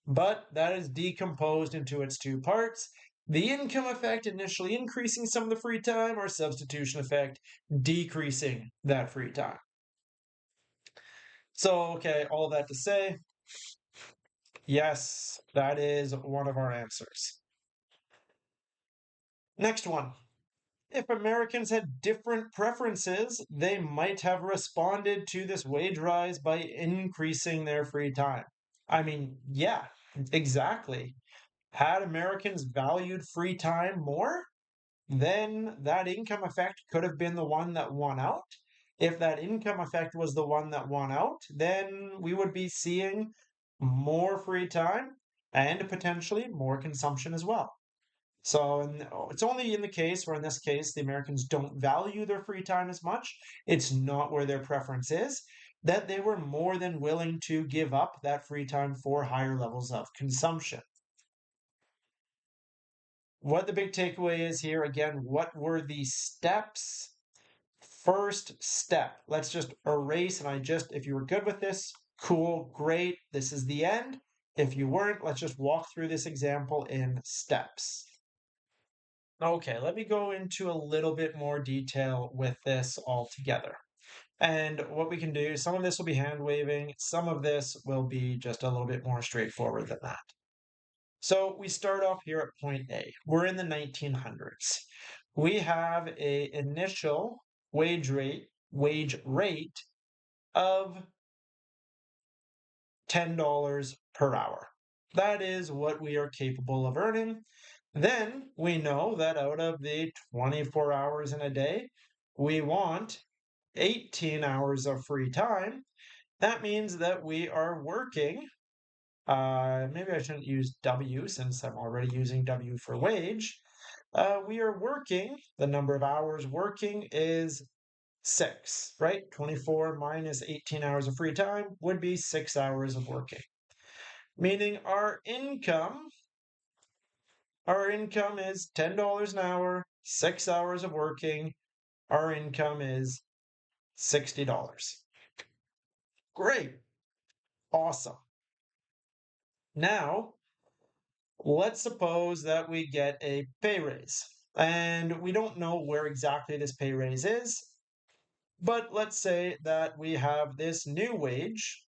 but that is decomposed into its two parts. The income effect initially increasing some of the free time, or substitution effect decreasing that free time. So, okay, all that to say, yes, that is one of our answers. Next one. If Americans had different preferences, they might have responded to this wage rise by increasing their free time. I mean, yeah, exactly. Had Americans valued free time more, then that income effect could have been the one that won out. If that income effect was the one that won out, then we would be seeing more free time and potentially more consumption as well. So it's only in the case where, in this case, the Americans don't value their free time as much. It's not where their preference is, that they were more than willing to give up that free time for higher levels of consumption. What the big takeaway is here, again, what were the steps? First step, let's just erase, and if you were good with this, cool, great, this is the end. If you weren't, let's just walk through this example in steps. Okay, let me go into a little bit more detail with this all together. And what we can do, some of this will be hand waving, some of this will be just a little bit more straightforward than that. So we start off here at point A. We're in the 1900s. We have a initial wage rate of $10 per hour. That is what we are capable of earning. Then we know that out of the 24 hours in a day, we want 18 hours of free time. That means that we are working. Maybe I shouldn't use W since I'm already using W for wage. We are working, the number of hours working is 6, right? 24 minus 18 hours of free time would be 6 hours of working. Meaning our income is $10 an hour, 6 hours of working. Our income is $60. Great. Awesome. Now, let's suppose that we get a pay raise. And we don't know where exactly this pay raise is, but let's say that we have this new wage.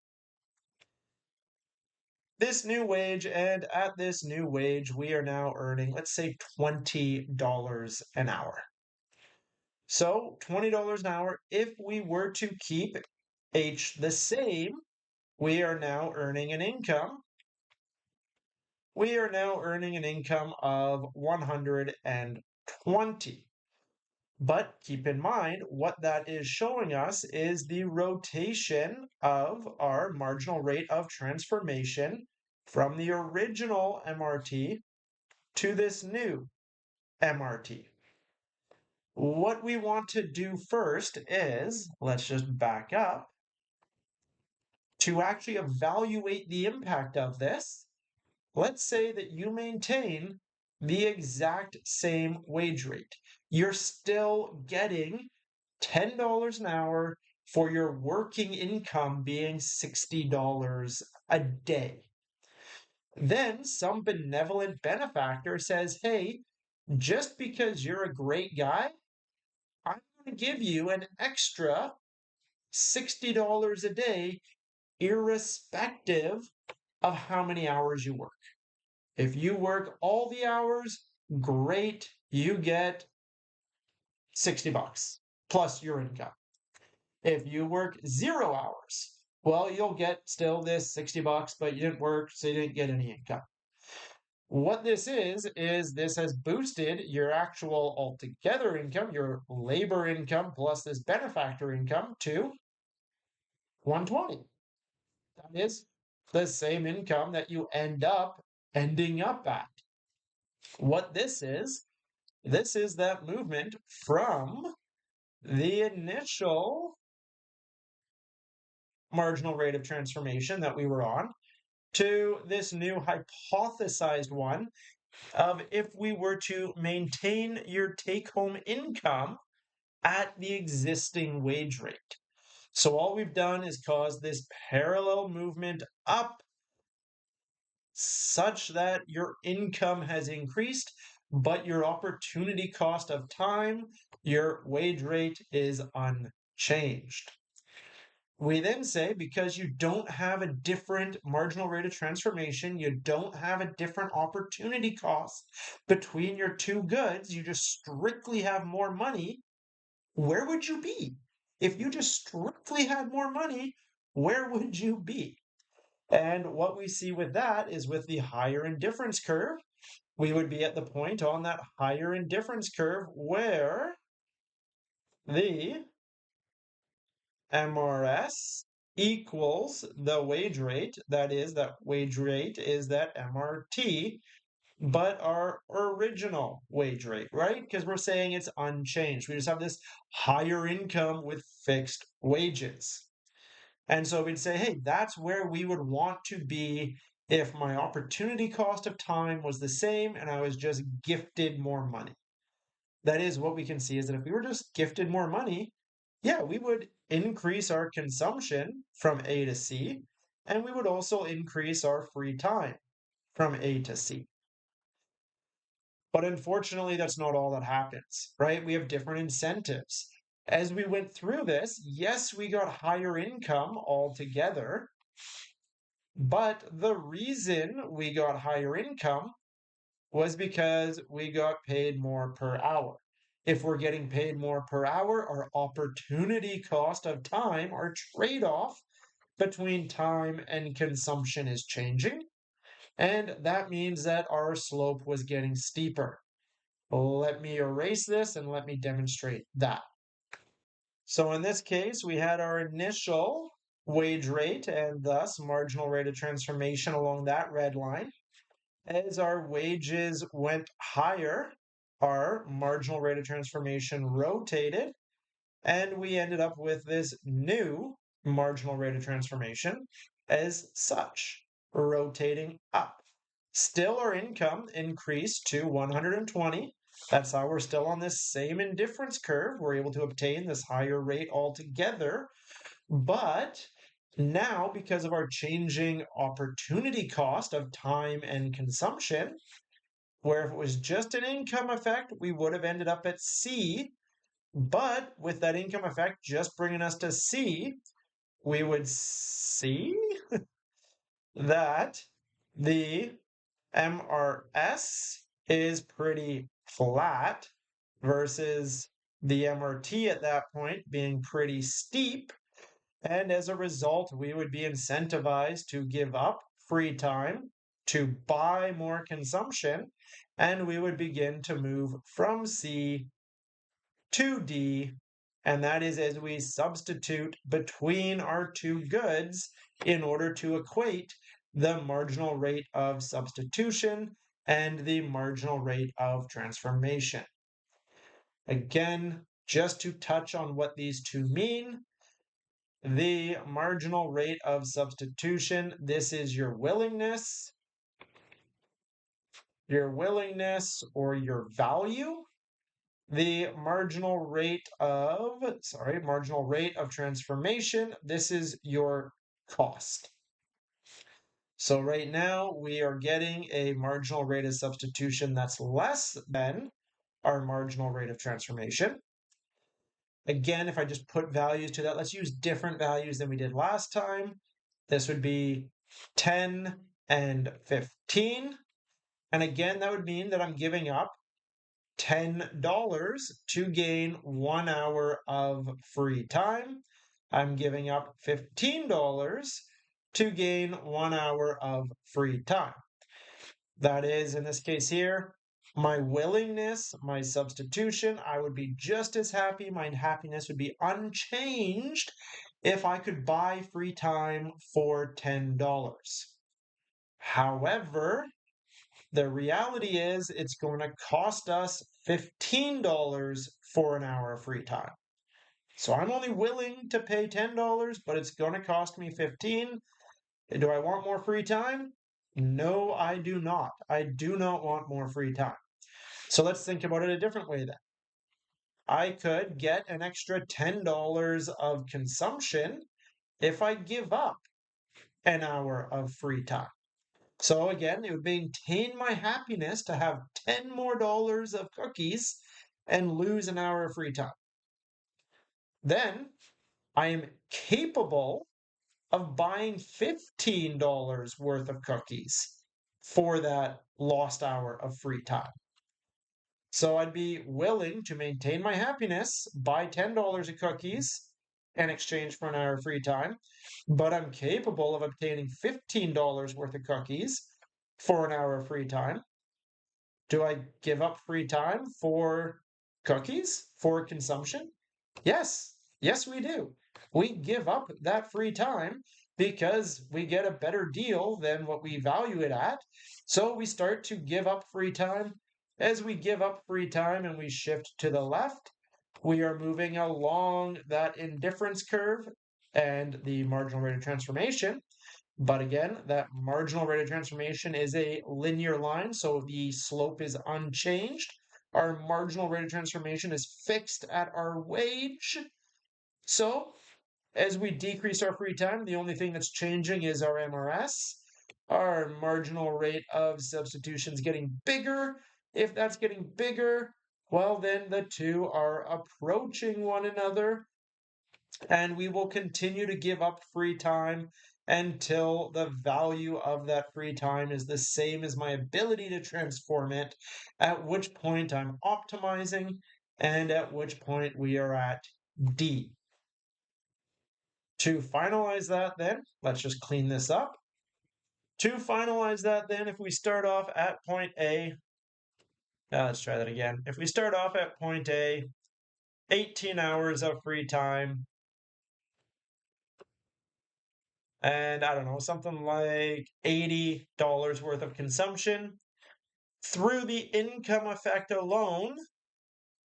And at this new wage, we are now earning, let's say, $20 an hour. So $20 an hour, if we were to keep H the same, we are now earning an income. We are now earning an income of 120. But keep in mind, what that is showing us is the rotation of our marginal rate of transformation from the original MRT to this new MRT. What we want to do first is, let's just back up, to actually evaluate the impact of this. Let's say that you maintain the exact same wage rate. You're still getting $10 an hour for your working income being $60 a day. Then some benevolent benefactor says, hey, just because you're a great guy, I'm going to give you an extra $60 a day, irrespective of how many hours you work. If you work all the hours, great, you get $60 plus your income. If you work 0 hours, well, you'll get still this $60, but you didn't work, so you didn't get any income. What this is this has boosted your actual altogether income, your labor income plus this benefactor income to 120. That is the same income that you ending up at. What this is that movement from the initial marginal rate of transformation that we were on to this new hypothesized one of if we were to maintain your take-home income at the existing wage rate. So all we've done is cause this parallel movement up such that your income has increased, but your opportunity cost of time, your wage rate is unchanged. We then say, because you don't have a different marginal rate of transformation, you don't have a different opportunity cost between your two goods, you just strictly have more money, where would you be? If you just strictly had more money, where would you be? And what we see with that is with the higher indifference curve, we would be at the point on that higher indifference curve where the MRS equals the wage rate. That wage rate is that MRT, but our original wage rate, right? Because we're saying it's unchanged. We just have this higher income with fixed wages. And so we'd say, hey, that's where we would want to be if my opportunity cost of time was the same and I was just gifted more money. That is what we can see is that if we were just gifted more money, yeah, we would increase our consumption from A to C, and we would also increase our free time from A to C. But unfortunately, that's not all that happens, right? We have different incentives. As we went through this, yes, we got higher income altogether, but the reason we got higher income was because we got paid more per hour. If we're getting paid more per hour, our opportunity cost of time, our trade off between time and consumption is changing. And that means that our slope was getting steeper. Let me erase this and let me demonstrate that. So in this case, we had our initial wage rate and thus marginal rate of transformation along that red line. As our wages went higher, our marginal rate of transformation rotated, and we ended up with this new marginal rate of transformation as such, rotating up. Still, our income increased to 120. That's how we're still on this same indifference curve. We're able to obtain this higher rate altogether. But now, because of our changing opportunity cost of time and consumption, where if it was just an income effect, we would have ended up at C. But with that income effect just bringing us to C, we would see that the MRS is pretty flat versus the MRT at that point being pretty steep. And as a result, we would be incentivized to give up free time to buy more consumption, and we would begin to move from C to D, and that is as we substitute between our two goods in order to equate the marginal rate of substitution and the marginal rate of transformation. Again, just to touch on what these two mean, the marginal rate of substitution, this is your willingness or your value. The marginal rate of transformation, this is your cost. So right now we are getting a marginal rate of substitution that's less than our marginal rate of transformation. Again, if I just put values to that, let's use different values than we did last time. This would be 10 and 15. And again, that would mean that I'm giving up $10 to gain 1 hour of free time. I'm giving up $15 to gain 1 hour of free time. That is, in this case here, my willingness, my substitution, I would be just as happy. My happiness would be unchanged if I could buy free time for $10. However, the reality is it's going to cost us $15 for an hour of free time. So I'm only willing to pay $10, but it's going to cost me $15. Do I want more free time? No, I do not. I do not want more free time. So let's think about it a different way then. I could get an extra $10 of consumption if I give up an hour of free time. So again, it would maintain my happiness to have $10 more of cookies and lose an hour of free time. Then I am capable of buying $15 worth of cookies for that lost hour of free time. So I'd be willing to maintain my happiness, buy $10 of cookies in exchange for an hour of free time, but I'm capable of obtaining $15 worth of cookies for an hour of free time. Do I give up free time for cookies, for consumption? Yes, we do. we give up that free time because we get a better deal than what we value it at. So we start to give up free time. As we give up free time and we shift to the left, we are moving along that indifference curve and the marginal rate of transformation. But again, that marginal rate of transformation is a linear line, so the slope is unchanged. Our marginal rate of transformation is fixed at our wage. So as we decrease our free time, the only thing that's changing is our MRS. Our marginal rate of substitution is getting bigger. If that's getting bigger, well, then the two are approaching one another, and we will continue to give up free time until the value of that free time is the same as my ability to transform it, at which point I'm optimizing, and at which point we are at D. To finalize that then, let's just clean this up. To finalize that then, if we start off at point A, let's try that again. If we start off at point A, 18 hours of free time, and I don't know, something like $80 worth of consumption, through the income effect alone,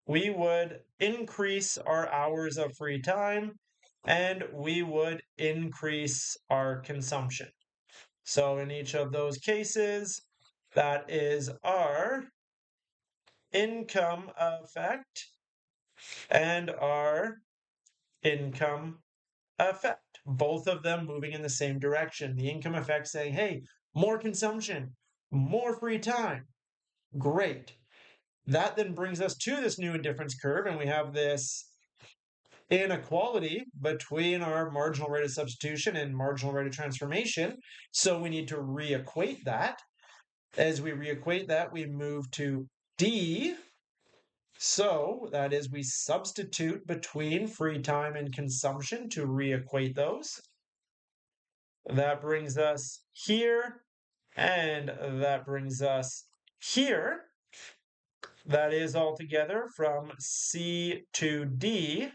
we would increase our hours of free time and we would increase our consumption. So in each of those cases, that is our income effect and our income effect. Both of them moving in the same direction. The income effect saying, hey, more consumption, more free time. Great. That then brings us to this new indifference curve, and we have this inequality between our marginal rate of substitution and marginal rate of transformation. So we need to reequate that. As we reequate that, we move to D. So that is, we substitute between free time and consumption to reequate those. That brings us here, and that brings us here. That is altogether from C to D.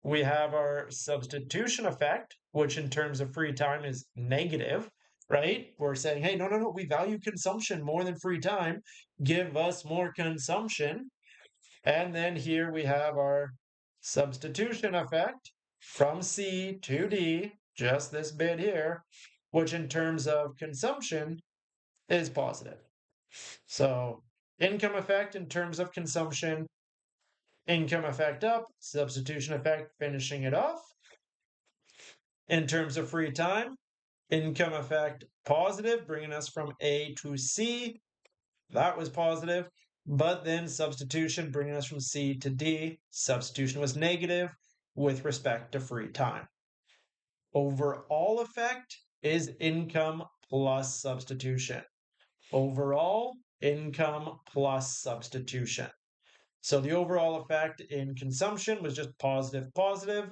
We have our substitution effect, which in terms of free time is negative, right? We're saying, hey, no, we value consumption more than free time. Give us more consumption. And then here we have our substitution effect from C to D, just this bit here, which in terms of consumption is positive. So income effect in terms of consumption, income effect up, substitution effect finishing it off. In terms of free time, income effect positive, bringing us from A to C. That was positive. But then substitution bringing us from C to D. Substitution was negative with respect to free time. Overall effect is income plus substitution. Overall, income plus substitution. So the overall effect in consumption was just positive, positive.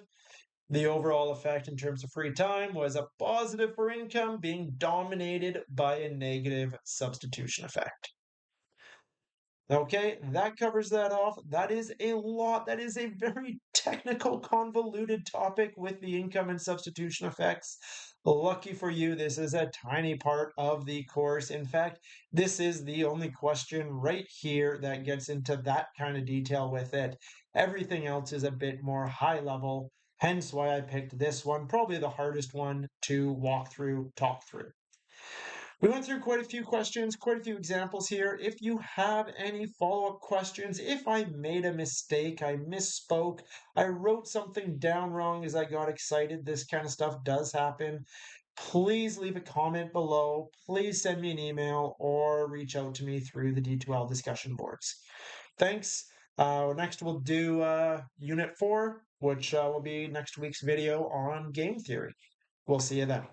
The overall effect in terms of free time was a positive for income being dominated by a negative substitution effect. Okay, that covers that off. That is a lot. That is a very technical, convoluted topic with the income and substitution effects. Lucky for you, this is a tiny part of the course. In fact, this is the only question right here that gets into that kind of detail with it. Everything else is a bit more high level, hence why I picked this one, probably the hardest one to walk through, talk through. We went through quite a few questions, quite a few examples here. If you have any follow-up questions, if I made a mistake, I misspoke, I wrote something down wrong as I got excited, this kind of stuff does happen, please leave a comment below, please send me an email, or reach out to me through the D2L discussion boards. Thanks. Next we'll do Unit 4, which will be next week's video on game theory. We'll see you then.